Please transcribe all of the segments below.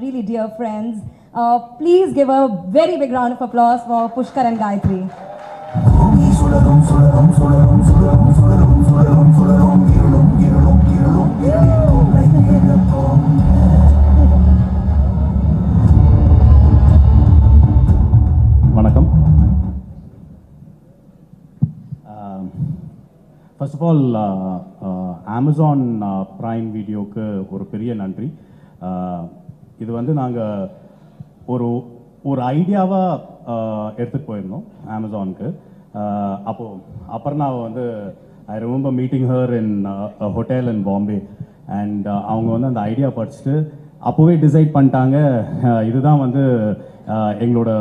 really dear friends. Please give a very big round of applause for Pushkar and Gayathri. First of all, Amazon Prime வீடியோக்கு ஒரு பெரிய நன்றி. இது வந்து நாங்கள் ஒரு ஐடியாவாக எடுத்துகிட்டு போயிருந்தோம் அமேசானுக்கு. அப்போது அபர்ணாவை வந்து I remember meeting her in hotel in Bombay. And அவங்க வந்து அந்த ஐடியா படிச்சுட்டு அப்போவே டிசைட் பண்ணிட்டாங்க, இதுதான் வந்து எங்களோட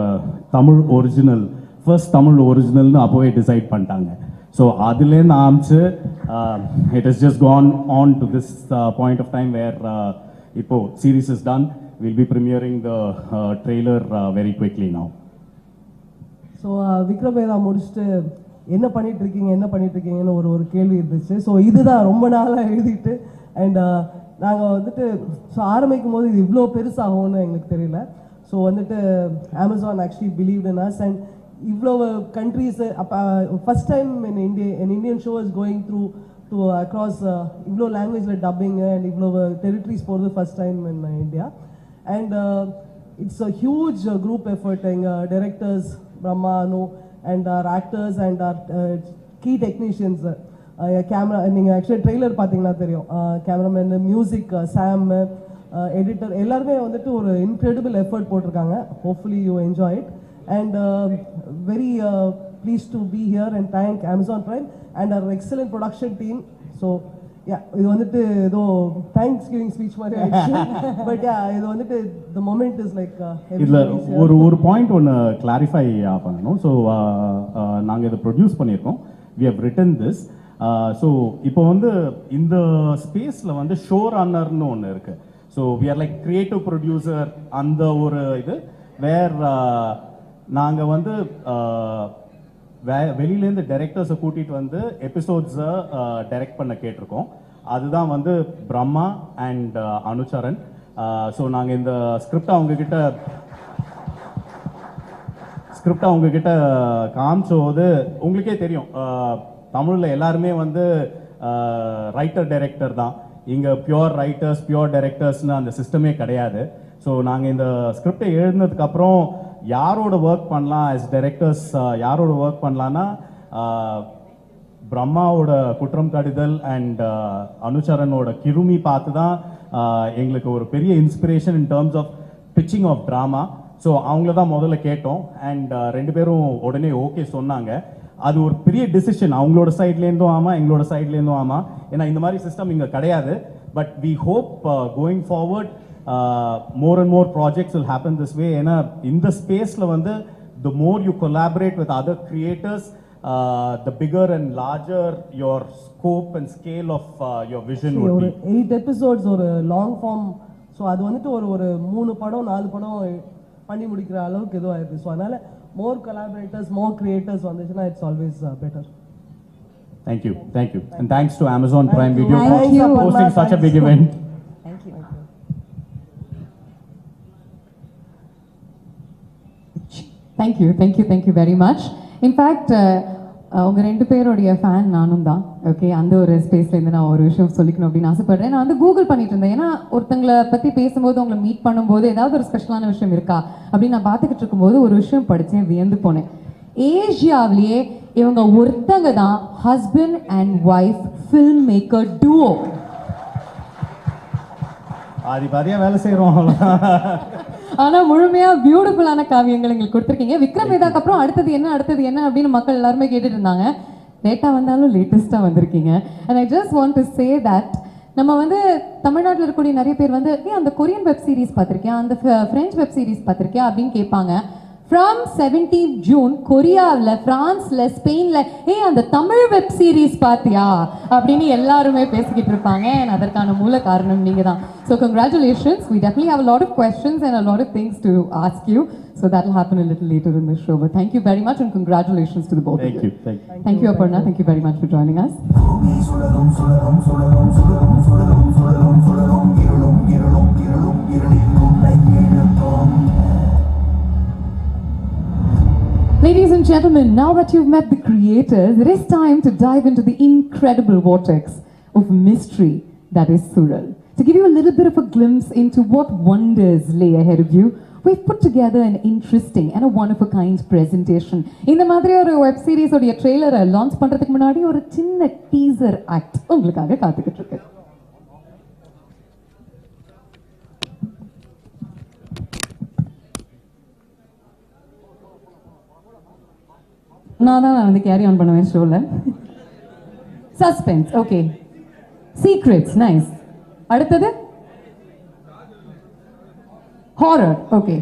தமிழ் ஒரிஜினல், ஃபர்ஸ்ட் தமிழ் ஒரிஜினல்னு அப்போவே டிசைட் பண்ணிட்டாங்க. So அதுலேருந்து ஆரம்பிச்சு it has just gone on to this point of time where இப்போ series is done. We'll be premiering the trailer very quickly now. So விக்ரமேதா முடிச்சுட்டு என்ன பண்ணிட்டு இருக்கீங்கன்னு ஒரு கேள்வி இருந்துச்சு. ஸோ இதுதான் ரொம்ப நாளாக எழுதிட்டு அண்ட் நாங்கள் வந்துட்டு ஸோ ஆரம்பிக்கும் போது இது இவ்வளோ பெருசாகும்னு எங்களுக்கு தெரியல. ஸோ வந்துட்டு Amazon actually believed in us and இவ்வளோ countries first time an Indian show is going through to across இவ்வளோ லாங்குவேஜில் டப்பிங் அண்ட் இவ்வளோ டெரிட்டரிஸ் போகிறது first time in India. And it's a huge group effort. எங்கள் directors Bramma and our actors and our key technicians, camera நீங்கள் actually trailer பார்த்தீங்கன்னா தெரியும், cameraman, music, சாம், editor எல்லாருமே வந்துட்டு ஒரு இன்க்ரெடிபிள் எஃபர்ட் போட்டிருக்காங்க. Hopefully you enjoy it. And very pleased to be here and thank Amazon Prime and our excellent production team. So yeah, இது வந்துட்டு ஏதோ Thanksgiving speech மாதிரி ஆயிடுச்சு. But yeah, இது வந்துட்டு the moment is like இதில் ஒரு பாயிண்ட் ஒன்று கிளாரிஃபை பண்ணணும். ஸோ நாங்கள் இதை ப்ரொடியூஸ் பண்ணியிருக்கோம். we have written this. So இப்போ வந்து இந்த ஸ்பேஸில் வந்து ஷோ ரன்னர்னு ஒன்று இருக்குது. So we are like creative producer. அந்த ஒரு இது வேர் நாங்கள் வந்து வெளியிலேருந்து டைரக்டர்ஸை கூட்டிகிட்டு வந்து எபிசோட்ஸை டைரக்ட் பண்ண கேட்டிருக்கோம். அதுதான் வந்து பிரம்மா அண்ட் அனுச்சரன். ஸோ நாங்கள் இந்த ஸ்கிரிப்டை அவங்கக்கிட்ட காமிச்சோது உங்களுக்கே தெரியும், தமிழில் எல்லாருமே வந்து ரைட்டர் டைரக்டர் தான். இங்கே பியோர் ரைட்டர்ஸ் பியோர் டைரக்டர்ஸ்னு அந்த சிஸ்டமே கிடையாது. ஸோ நாங்கள் இந்த ஸ்கிரிப்டை எழுதினதுக்கப்புறம் யாரோட ஒர்க் பண்ணலாம் ஆஸ் டைரக்டர்ஸ், யாரோட ஒர்க் பண்ணலான்னா பிரம்மாவோட குற்றம் கடிதல் அண்ட் அனுச்சரனோட கிருமி பார்த்து தான் எங்களுக்கு ஒரு பெரிய inspiration in terms of pitching of drama. So அவங்கள தான் முதல்ல கேட்டோம் அண்ட் ரெண்டு பேரும் உடனே ஓகே சொன்னாங்க. அது ஒரு பெரிய டிசிஷன், அவங்களோட சைட்லேருந்தும் ஆமாம், எங்களோட சைட்லேருந்தும் ஆமாம். ஏன்னா இந்த மாதிரி சிஸ்டம் இங்கே கிடையாது. But we hope going forward more and more projects will happen this way. ஏன்னா இந்த ஸ்பேஸில் வந்து the more you collaborate with other creators, the bigger and larger your scope and scale of your vision would be. 8 episodes ஒரு long form. So அது வந்துட்டு ஒரு 3 படம் 4 படம் பண்ணி முடிக்கிற அளவுக்கு எதுவும் ஆயிடுது. ஸோ அதனால மோர் கொலாபரேட்டர்ஸ் மோர் கிரியேட்டர்ஸ் வந்துச்சுன்னா it's always better. Thank you and thanks to Amazon Prime Video for hosting such a big event. Thank you very much. In fact, உங்கள் ரெண்டு பேருடைய ஃபேன் நானும் தான். ஓகே, அந்த ஒரு ஸ்பேஸ்லேருந்து நான் ஒரு விஷயம் சொல்லிக்கணும் அப்படின்னு ஆசைப்படுறேன். நான் வந்து கூகுள் பண்ணிட்டு இருந்தேன். ஏன்னா ஒருத்தங்களை பற்றி பேசும்போது உங்களை மீட் பண்ணும்போது ஏதாவது ஒரு ஸ்பெஷலான விஷயம் இருக்கா அப்படின்னு நான் பார்த்துக்கிட்டு இருக்கும்போது ஒரு விஷயம் படித்தேன், வியந்து போனேன். ஏஷியாவிலேயே இவங்க ஒருத்தங்க தான் husband and wife filmmaker duo. பாதியாக வேலை செய்கிறோம். ஆனால் முழுமையாக பியூட்டிஃபுல்லான காவியங்கள் எங்களுக்கு கொடுத்துருக்கீங்க. விக்ரமேதாக்கு அப்புறம் அடுத்தது என்ன அப்படின்னு மக்கள் எல்லாருமே கேட்டுட்டு இருந்தாங்க. லேட்டாக வந்தாலும் லேட்டஸ்ட்டாக வந்திருக்கீங்க. And I just want to say that நம்ம வந்து தமிழ்நாட்டில் இருக்கக்கூடிய நிறைய பேர் வந்து அந்த கொரியன் வெப் சீரிஸ் பார்த்துருக்கேன், அந்த ஃப்ரெஞ்ச் வெப் சீரிஸ் பார்த்துருக்கேன் அப்படின்னு கேட்பாங்க. ஃப்ரம் 17th June கொரியாவில், ஃப்ரான்ஸில், ஸ்பெயினில் அந்த தமிழ் வெப் சீரிஸ் பார்த்தியா அப்படின்னு எல்லாருமே பேசிக்கிட்டு இருப்பாங்க. அண்ட் அதற்கான மூல காரணம் நீங்கள் தான். So congratulations. We definitely have a lot of questions and a lot of things to ask you. So that will happen a little later in the show. But thank you very much and congratulations to the both of you. Thank you, Aparna. Thank you very much for joining us. gentlemen, now that you've met the creators, it is time to dive into the incredible vortex of mystery that is Suzhal. To give you a little bit of a glimpse into what wonders lay ahead of you, we've put together an interesting and a one-of-a-kind presentation. இந்த மாதிரி ஒரு web series உடைய ட்ரெய்லரை launch பண்றதுக்கு முன்னாடி ஒரு சின்ன teaser act உங்களுக்காக காத்துக்கிட்டு இருக்கு. நான் தான் வந்து கேரி ஆன் பண்ணுவேன் ஷோல. Suspense, okay. Secrets, nice. அடுத்தது ஹாரர், ஓகே.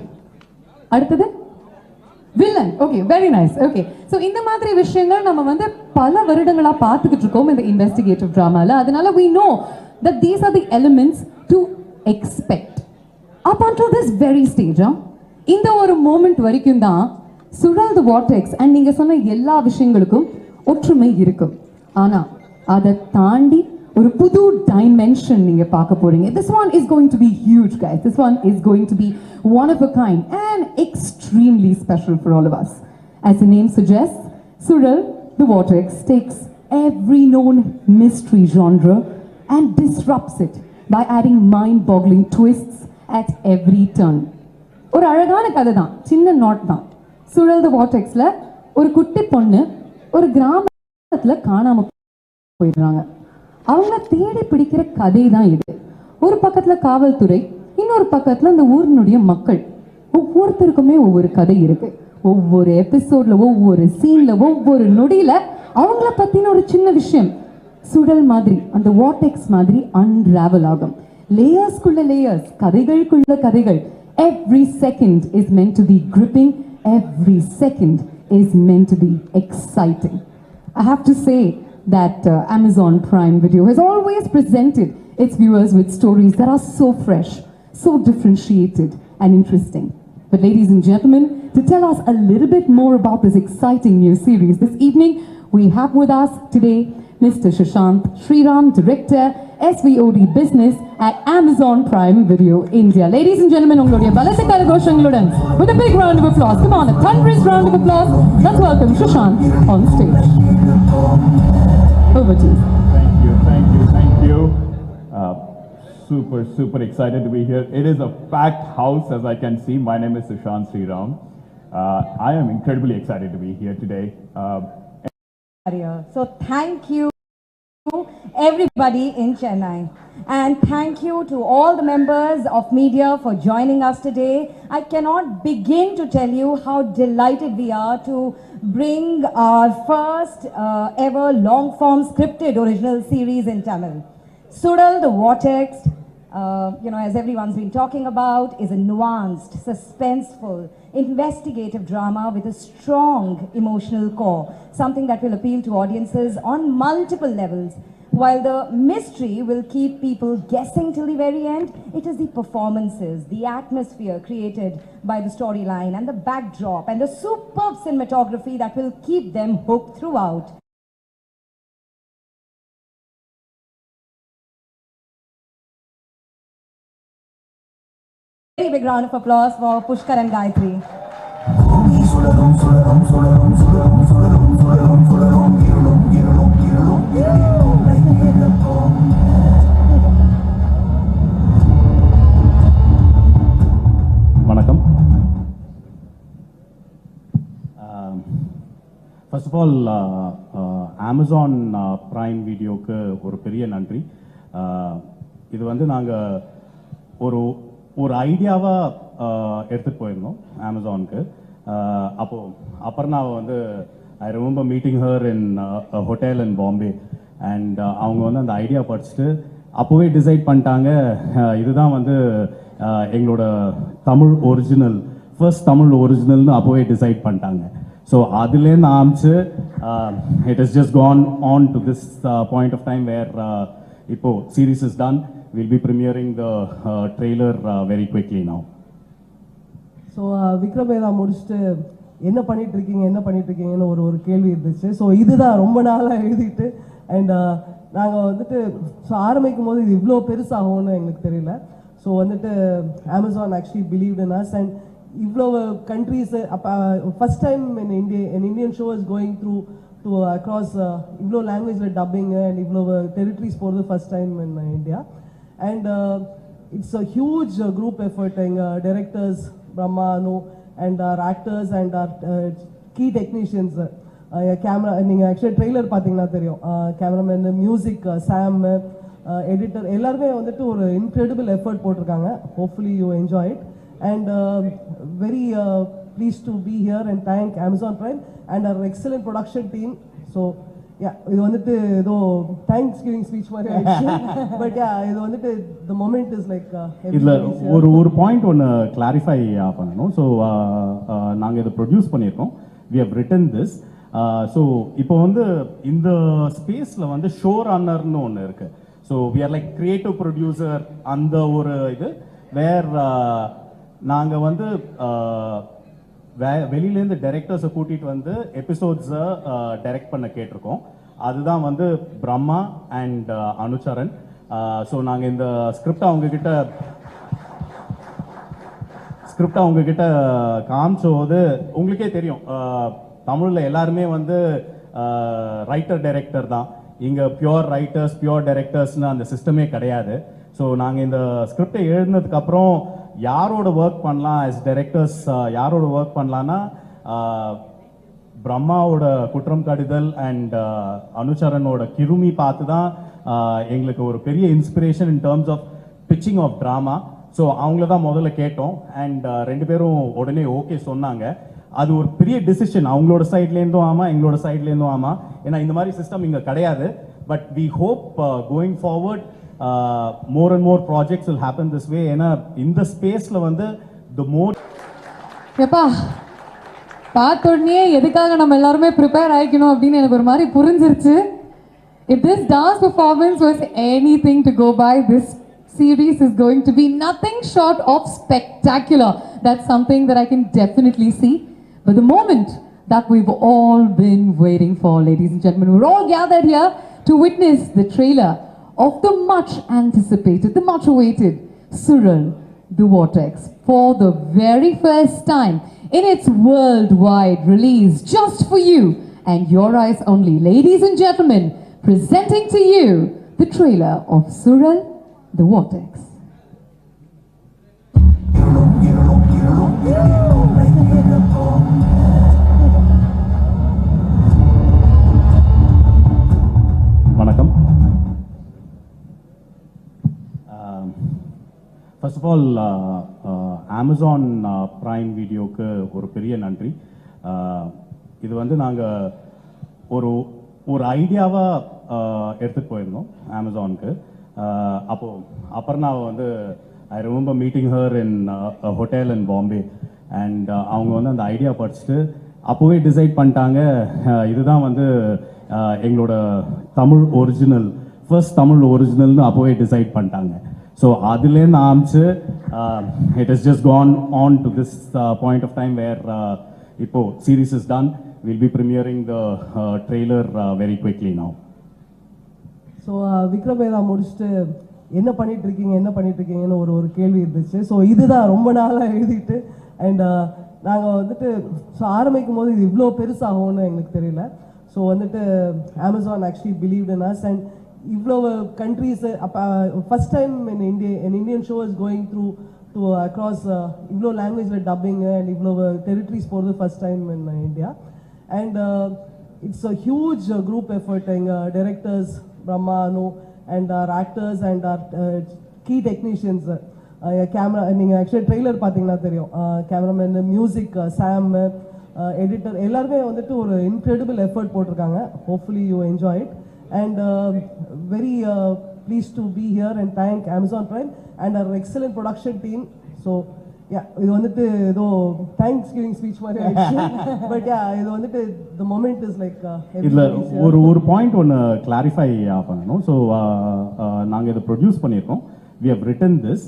அடுத்தது villain, okay, very nice, okay. So இந்த மாதிரி விஷயங்கள் நம்ம வந்து பல வருடங்களா பார்த்துக்கிட்டு இருக்கோம் இந்த இன்வெஸ்டிகேட்டிவ் ட்ராமால. அதனால we know that these are the elements to expect up until this very stage. இந்த ஒரு மூமெண்ட் வரைக்கும் தான் Suzhal the Vortex and நீங்க சொன்ன எல்லா விஷயங்களுக்கும் ஒற்றுமை இருக்கும். ஆனா அதை தாண்டி ஒரு புது டைமென்ஷன் நீங்க பார்க்க போறீங்க. This one is going to be huge, guys. This one is going to be one of a kind and extremely special for all of us. As the name suggests, Suzhal the Vortex takes every known mystery genre and disrupts it by adding mind-boggling twists at every turn. ஒரு அழகான கதை தான், சின்ன not தான். Suzhal the Vortexல ஒரு குட்டி பொண்ணு ஒரு கிராமத்துல காணாம போயிடுறாங்க. அவங்கள தேடி பிடிக்கிற கதை தான் இது. ஒரு பக்கத்துல காவல்துறை, இன்னொரு பக்கத்துல அந்த ஊரினுடைய மக்கள். ஒவ்வொருத்தருக்குமே ஒவ்வொரு கதை இருக்கு. ஒவ்வொரு எபிசோட்ல, ஒவ்வொரு சீன்ல, ஒவ்வொரு நொடியில அவங்கள பத்தின ஒரு சின்ன விஷயம் Suzhal மாதிரி, அந்த வார்டெக்ஸ் மாதிரி அன்ராவல் ஆகும். லேயர்ஸ்குள்ள லேயர்ஸ், கதைகளுக்குள்ள கதைகள். Every second is meant to be gripping. Every second is meant to be exciting. I have to say that Amazon Prime Video has always presented its viewers with stories that are so fresh, so differentiated and interesting. But ladies and gentlemen, to tell us a little bit more about this exciting new series this evening, we have with us today Mr. Shashank Sriram, Director, SVOD Business at Amazon Prime Video India. Ladies and gentlemen, உங்களுடைய பலத்த கரகோஷங்களுடன் with a big round of applause. Come on, a thunderous round of applause. Let's welcome Shashank on stage. Over to you. Thank you. Super excited to be here. It is a packed house, as I can see. My name is Suzhal Sriram. I am incredibly excited to be here today. So thank you everybody in Chennai, and thank you to all the members of media for joining us today. I cannot begin to tell you how delighted we are to bring our first ever long form scripted original series in Tamil. Suzhal the Vortex, as everyone's been talking about, is a nuanced, suspenseful, investigative drama with a strong emotional core, something that will appeal to audiences on multiple levels. While the mystery will keep people guessing till the very end, it is the performances, the atmosphere created by the storyline and the backdrop and the superb cinematography that will keep them hooked throughout. Very big round of applause for Pushkar and Gayathri. வணக்கம். First of all Amazon Prime வீடியோக்கு ஒரு பெரிய நன்றி. இது வந்து நாங்கள் ஒரு ஐடியாவாக எடுத்துகிட்டு போயிருந்தோம் அமேசானுக்கு. அப்போது அபர்ணாவை வந்து I remember meeting her in hotel in Bombay. And அவங்க வந்து அந்த ஐடியா படிச்சுட்டு அப்போவே டிசைட் பண்ணிட்டாங்க, இதுதான் வந்து எங்களோட தமிழ் ஒரிஜினல், ஃபர்ஸ்ட் தமிழ் ஒரிஜினல்னு அப்போவே டிசைட் பண்ணிட்டாங்க. ஸோ அதுலேருந்து ஆரம்பிச்சு it is just gone on to this point of time where இப்போ series is done. We'll be premiering the trailer very quickly now. So விக்ரமேதா முடிச்சுட்டு என்ன பண்ணிட்டு இருக்கீங்கன்னு ஒரு கேள்வி இருந்துச்சு. ஸோ இதுதான் ரொம்ப நாளாக எழுதிட்டு அண்ட் நாங்கள் வந்துட்டு ஸோ ஆரம்பிக்கும் போது இது இவ்வளோ பெருசாகும்னு எங்களுக்கு தெரியல. ஸோ வந்துட்டு Amazon actually believed in us and இவ்வளோ countries first time in India an Indian show is going through to across இவ்வளோ languageல dubbing and இவ்வளோ territories போகிறது first time in India and it's a huge group effort directors Bramma and our actors and our key technicians camera நீங்கள் actually trailer பார்த்தீங்கன்னா தெரியும் cameraman music சாம் editor எல்லாருமே வந்துட்டு ஒரு incredible effort போட்டிருக்காங்க hopefully you enjoy it and very pleased to be here and thank Amazon Prime and our excellent production team so yeah இது வந்துட்டு ஏதோ தேங்க்ஸ் கிவிங் ஸ்பீச் மாதிரி ஆயிடுச்சு பட் யா இது வந்துட்டு த மொமெண்ட் இஸ் லைக் இதில் ஒரு பாயிண்ட் ஒன்று கிளாரிஃபை பண்ணணும் ஸோ நாங்கள் இதை ப்ரொடியூஸ் பண்ணியிருக்கோம் we have written this so இப்போ வந்து இந்த ஸ்பேஸில் வந்து ஷோ ரன்னர்னு ஒன்று இருக்குது so we are like creative producer அந்த ஒரு இது வேர் நாங்கள் வந்து வெளியிலேருந்து டைரக்டர்ஸை கூட்டிகிட்டு வந்து எபிசோட்ஸை டைரக்ட் பண்ண கேட்டிருக்கோம் அதுதான் வந்து பிரம்மா அண்ட் அனுச்சரன் ஸோ நாங்கள் இந்த ஸ்கிரிப்டை அவங்கக்கிட்ட காமிச்சோது உங்களுக்கே தெரியும் தமிழில் எல்லாருமே வந்து ரைட்டர் டைரக்டர் தான் இங்கே பியோர் ரைட்டர்ஸ் பியோர் டைரக்டர்ஸ்னு அந்த சிஸ்டமே கிடையாது ஸோ நாங்கள் இந்த ஸ்கிரிப்டை எழுதினதுக்கப்புறம் யாரோட ஒர்க் பண்ணலாம் ஆஸ் டைரக்டர்ஸ் யாரோட ஒர்க் பண்ணலான்னா பிரம்மாவோட குற்றம் கடிதல் அண்ட் அனுச்சரனோட கிருமி பார்த்து தான் எங்களுக்கு ஒரு பெரிய inspiration in terms of pitching of drama so அவங்கள தான் முதல்ல கேட்டோம் அண்ட் ரெண்டு பேரும் உடனே ஓகே சொன்னாங்க அது ஒரு பெரிய டிசிஷன் அவங்களோட சைட்லேருந்தும் ஆமாம் எங்களோட சைட்லேருந்தும் ஆமாம் ஏன்னா இந்த மாதிரி சிஸ்டம் இங்கே கிடையாது but we hope going forward more and more projects will happen this way ஏன்னா இந்த ஸ்பேஸில் வந்து த மோர் எப்பா பார்த்த உடனே எதுக்காக நம்ம எல்லாருமே ப்ரிப்பேர் ஆகிக்கணும் அப்படின்னு எனக்கு ஒரு மாதிரி புரிஞ்சிருச்சு if this dance performance was anything to go by this series is going to be nothing short of spectacular that's something that I can definitely see but the moment that we've all been waiting for ladies and gentlemen we're all gathered here to witness the trailer of the much anticipated the much awaited Suzhal the Vortex for the very first time in its worldwide release just for you and your eyes only ladies and gentlemen presenting to you the trailer of Suzhal the Vortex வணக்கம் first of all Amazon Prime வீடியோக்கு ஒரு பெரிய நன்றி இது வந்து நாங்கள் ஒரு ஐடியாவாக எடுத்துகிட்டு போயிருந்தோம் அமேசானுக்கு அப்போது அபர்ணாவை வந்து I remember meeting her in hotel in Bombay and அவங்க வந்து அந்த ஐடியா படிச்சுட்டு அப்போவே டிசைட் பண்ணிட்டாங்க இதுதான் வந்து எங்களோட தமிழ் ஒரிஜினல் ஃபர்ஸ்ட் தமிழ் ஒரிஜினல்னு அப்போவே டிசைட் பண்ணிட்டாங்க ஸோ அதுலேருந்து ஆரம்பிச்சு it is just gone on to this point of time where இப்போ series is done we'll be premiering the trailer very quickly now so விக்ரமேதா முடிச்சுட்டு என்ன பண்ணிட்டு இருக்கீங்கன்னு ஒரு கேள்வி இருந்துச்சு ஸோ இதுதான் ரொம்ப நாளாக எழுதிட்டு அண்ட் நாங்கள் வந்துட்டு ஸோ ஆரம்பிக்கும் போது இது இவ்வளோ பெருசாகும்னு எங்களுக்கு தெரியல ஸோ வந்துட்டு Amazon actually believed in us and இவ்வளோ countries first time in Indian show is going through to across இவ்வளோ லாங்குவேஜில் டப்பிங் அண்ட் இவ்வளோ டெரிட்டரிஸ் போகிறது first time in India and it's a huge group effort எங்கள் directors Bramma and our actors and our key technicians camera நீங்கள் actually trailer பார்த்தீங்கன்னா தெரியும் cameraman music சாம் editor எல்லாருமே வந்துட்டு ஒரு இன்க்ரெடிபிள் எஃபர்ட் போட்டிருக்காங்க hopefully you enjoy it and very pleased to be here and thank Amazon Prime and our excellent production team so yeah இது வந்துட்டு ஏதோ தேங்க்ஸ் கிவிங் ஸ்பீச் மாதிரி ஆயிடுச்சு பட் யா இது வந்துட்டு த மொமெண்ட் இஸ் லைக் இதில் ஒரு பாயிண்ட் ஒன்று கிளாரிஃபை பண்ணணும் ஸோ நாங்கள் இதை ப்ரொடியூஸ் பண்ணியிருக்கோம் we have written this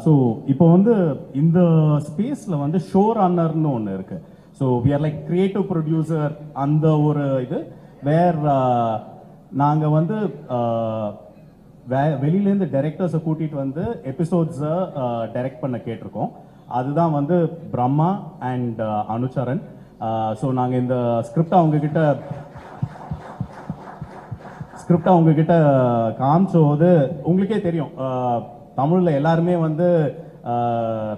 so இப்போ வந்து இந்த ஸ்பேஸில் வந்து ஷோ ரன்னர்னு ஒன்று இருக்குது so we are like creative producer அந்த ஒரு இது வேர் நாங்கள் வந்து வெளியிலேருந்து டைரக்டர்ஸை கூட்டிகிட்டு வந்து எபிசோட்ஸை டைரக்ட் பண்ண கேட்டிருக்கோம் அதுதான் வந்து பிரம்மா அண்ட் அனுச்சரன். ஸோ நாங்கள் இந்த ஸ்கிரிப்டை உங்ககிட்ட காமிச்சோது உங்களுக்கே தெரியும், தமிழில் எல்லாருமே வந்து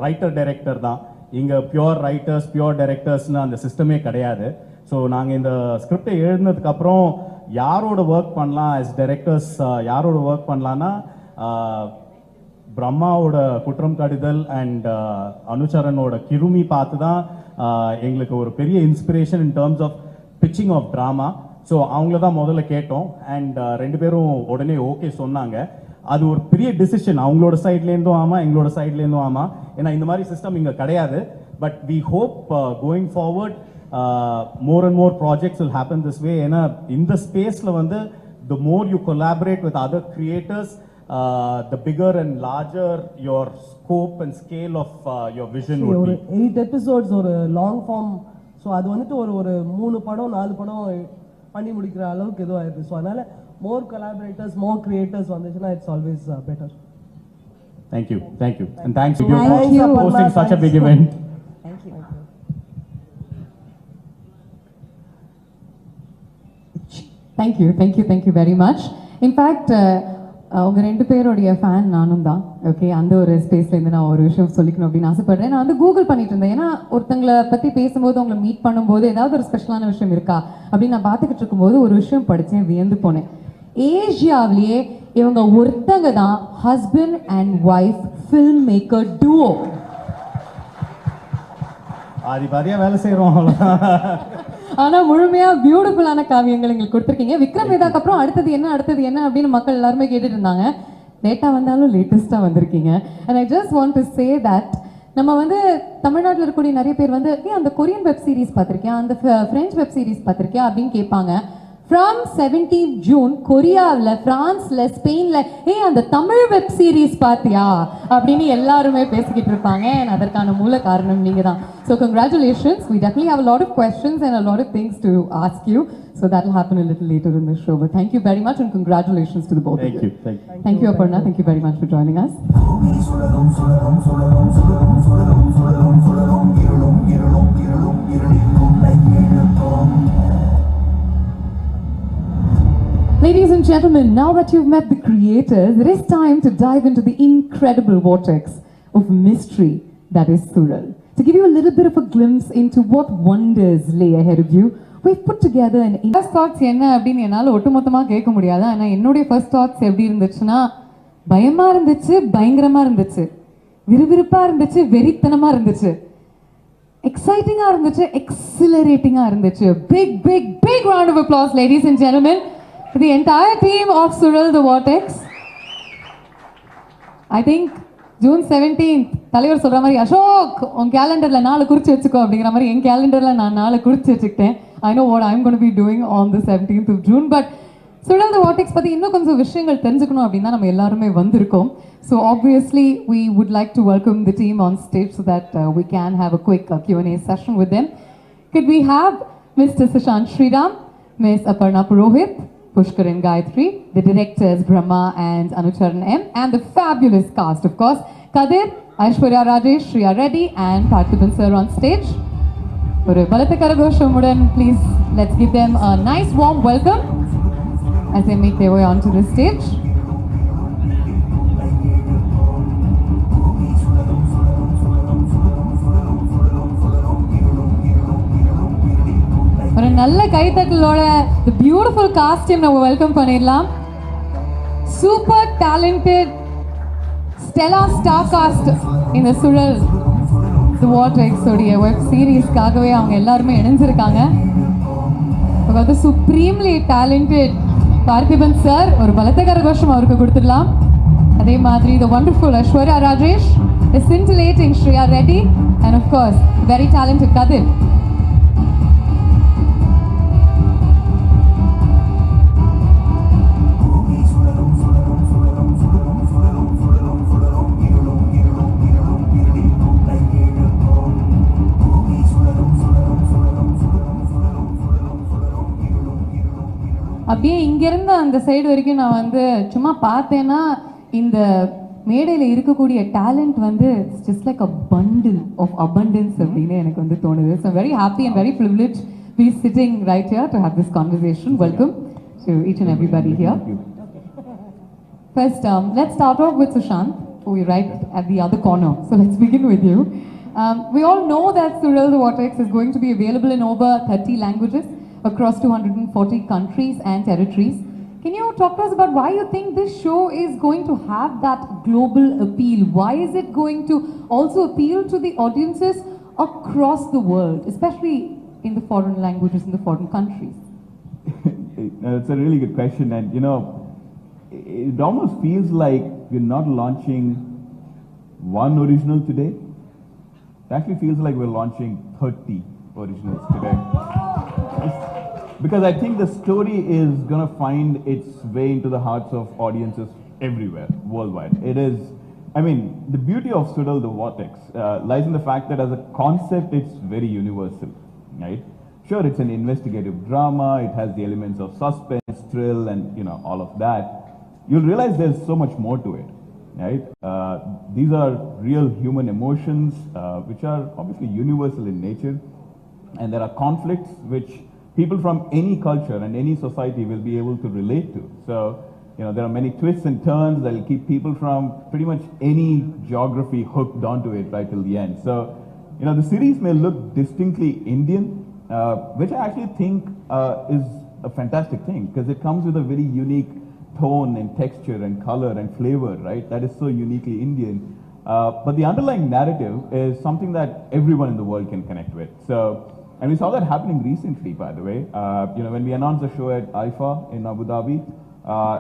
ரைட்டர் டைரக்டர் தான். இங்கே பியோர் ரைட்டர்ஸ் பியோர் டைரக்டர்ஸ்னு அந்த சிஸ்டமே கிடையாது. ஸோ நாங்கள் இந்த ஸ்கிரிப்டை எழுதினதுக்கப்புறம் யாரோட ஒர்க் பண்ணலாம் ஆஸ் டைரக்டர்ஸ், யாரோட ஒர்க் பண்ணலான்னா பிரம்மாவோட குற்றம் கடிதல் அண்ட் அனுச்சரனோட கிருமி பார்த்து தான் எங்களுக்கு ஒரு பெரிய inspiration in terms of pitching of drama. So அவங்கள தான் முதல்ல கேட்டோம் அண்ட் ரெண்டு பேரும் உடனே ஓகே சொன்னாங்க. அது ஒரு பெரிய டிசிஷன், அவங்களோட சைட்லேருந்தும் ஆமாம், எங்களோட சைட்லேருந்தும் ஆமாம். ஏன்னா இந்த மாதிரி சிஸ்டம் இங்கே கிடையாது. But we hope going forward more and more projects will happen this way. ஏன்னா இந்த ஸ்பேஸில் வந்து the more you collaborate with other creators, the bigger and larger your scope and scale of your vision would be. 8 episodes ஒரு long form. So அது வந்துட்டு ஒரு 3 படம் 4 படம் பண்ணி முடிக்கிற அளவுக்கு எதுவும் ஆயிடுது. ஸோ அதனால more collaborators, more creators வந்துச்சுன்னா it's always better. Thank you and thanks for Thank hosting such a big event. Thank you. Thank you very much. In fact, அவங்க ரெண்டு பேருடைய ஃபேன் நானும் தான். ஓகே, அந்த ஒரு ஸ்பேஸ்லேருந்து நான் ஒரு விஷயம் சொல்லிக்கணும் அப்படின்னு ஆசைப்படுறேன். நான் வந்து கூகுள் பண்ணிட்டு இருந்தேன். ஏன்னா ஒருத்தங்களை பற்றி பேசும்போது, அவங்களை மீட் பண்ணும்போது ஏதாவது ஒரு ஸ்பெஷலான விஷயம் இருக்கா அப்படின்னு நான் பார்த்துக்கிட்டு இருக்கும்போது ஒரு விஷயம் படித்தேன், வியந்து போனேன். ஏஷியாவிலேயே இவங்க ஒருத்தங்க தான் husband and wife filmmaker duo. பாதியா வேலை செய்கிறோம். ஆனா முழுமையா பியூட்டிஃபுல்லான காவியங்கள் எங்களுக்கு கொடுத்துருக்கீங்க. விக்ரம் வேதாக்கு அப்புறம் அடுத்தது என்ன அப்படின்னு மக்கள் எல்லாருமே கேட்டுட்டு இருந்தாங்க. லேட்டா வந்தாலும் லேட்டஸ்டா வந்திருக்கீங்க. And I just want to say that நம்ம வந்து தமிழ்நாட்டில் இருக்கக்கூடிய நிறைய பேர் வந்து அந்த கொரியன் வெப் சீரிஸ் பார்த்திருக்கேன், அந்த பிரெஞ்சு வெப் சீரிஸ் பார்த்திருக்கேன் அப்படின்னு கேட்பாங்க. ஃப்ரம் 17th June கொரியாவில், பிரான்ஸ்ல, ஸ்பெயின்ல அந்த தமிழ் வெப் சீரிஸ் பார்த்தியா அப்படின்னு எல்லாருமே பேசிக்கிட்டு இருப்பாங்க. அதற்கான மூல காரணம் நீங்க தான். So congratulations. We definitely have a lot of questions and a lot of things to ask you. So that will happen a little later in the show. But thank you very much and congratulations to the both of you. Thank you, Aparna. Thank you very much for joining us. Ladies and gentlemen, now that you've met the creators, it is time to dive into the incredible vortex of mystery that is Suzhal. To give you a little bit of a glimpse into what wonders lay ahead of you, we've put together an first thoughts என்ன அப்படின்னு என்னால் ஒட்டுமொத்தமாக கேட்க முடியாது. ஆனால் என்னுடைய first thoughts எப்படி இருந்துச்சுன்னா, பயமாக இருந்துச்சு, பயங்கரமாக இருந்துச்சு, விறுவிறுப்பாக இருந்துச்சு, வெறித்தனமாக இருந்துச்சு, எக்ஸைட்டிங்காக இருந்துச்சு, எக்ஸிலரேட்டிங்காக இருந்துச்சு. Big round of applause, ladies and gentlemen, for the entire team of Suzhal the Vortex. I think June 17th தலைவர் சொல்ற மாதிரி, அசோக் உன் கேலண்டர்ல 4 குறிச்சு வச்சுக்கோ அப்படிங்கிற மாதிரி என் கேலண்டர்ல நான் 4 குறிச்சு வச்சுக்கிட்டேன். I know what I'm going to be doing on the 17th of June. But Suzhal the Vortex பத்தி இன்னும் கொஞ்சம் விஷயங்கள் தெரிஞ்சுக்கணும் அப்படின்னா நம்ம எல்லாருமே வந்திருக்கோம். So obviously we would like to welcome the team on stage so that we can have a quick Q&A session with them. Could we have Mr. Sushant Sriram, Ms. Aparna Purohit, Pushkar Gayathri, the directors Bramma and Anucharan M, and the fabulous cast, of course, Kathir, Aishwarya Rajesh, Shriya Reddy, and Parthiban sir on stage. ஒரு பலத்த கரகோஷமுடன் please let's give them a nice warm welcome as they make their way onto the stage. ஒரு நல்ல கைத்தட்டலோட the beautiful cast team நம்ம welcome பண்ணிடலாம். Super talented Stella star cast இந்த Suzhal the Vortex உடைய web சீரிஸ்க்காகவே அவங்க எல்லாருமே இணைஞ்சிருக்காங்க. அது சுப்ரீம்லி டேலண்டட் பார்த்திபன் சார், ஒரு பலத்த கரகோஷம் அவருக்கு கொடுத்துடலாம். அதே மாதிரி the wonderful Aishwarya Rajesh, the scintillating Shriya Reddy, and of course very talented Kathir. அப்படியே இங்கேருந்து அந்த சைடு வரைக்கும் நான் வந்து சும்மா பார்த்தேன்னா இந்த மேடையில் இருக்கக்கூடிய டேலண்ட் வந்து it's just like a bundle of abundance அப்படின்னு எனக்கு வந்து தோணுது. So very happy and very privilege we sitting right here to have this conversation. Welcome to each and everybody here. First, let's start off with Sushant, who is right at the other corner. So let's begin with you. We all know that Suzhal the Vortex is going to be available in over 30 languages across 240 countries and territories. Can you talk to us about why you think this show is going to have that global appeal? Why is it going to also appeal to the audiences across the world, especially in the foreign languages, in the foreign countries? It's a really good question, and you know, it almost feels like we're not launching one original today. It actually feels like we're launching 30 originals today. Because I think the story is going to find its way into the hearts of audiences everywhere, worldwide. It is, I mean, the beauty of Suzhal the Vortex lies in the fact that as a concept, it's very universal, right? Sure, it's an investigative drama, it has the elements of suspense, thrill, and you know, all of that. You'll realize there's so much more to it, right? These are real human emotions, which are obviously universal in nature, and there are conflicts which people from any culture and any society will be able to relate to. So, you know, there are many twists and turns that will keep people from pretty much any geography hooked onto it right till the end. So, you know, the series may look distinctly Indian, which I actually think is a fantastic thing, because it comes with a very unique tone and texture and color and flavor, right? That is so uniquely Indian. But the underlying narrative is something that everyone in the world can connect with. So, and we saw that happening recently, by the way. You know, when we announced the show at IFA in Abu Dhabi,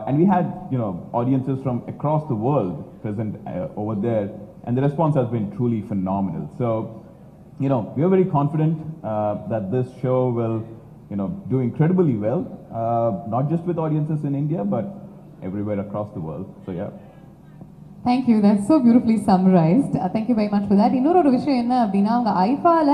and we had, you know, audiences from across the world present over there, and the response has been truly phenomenal. So, you know, we are very confident that this show will, you know, do incredibly well, not just with audiences in India, but everywhere across the world. So, yeah. Thank you. That's so beautifully summarized. Thank you very much for that. இன்னொரு விஷயம் என்ன அப்படின்னா, அவங்க ஐஃபால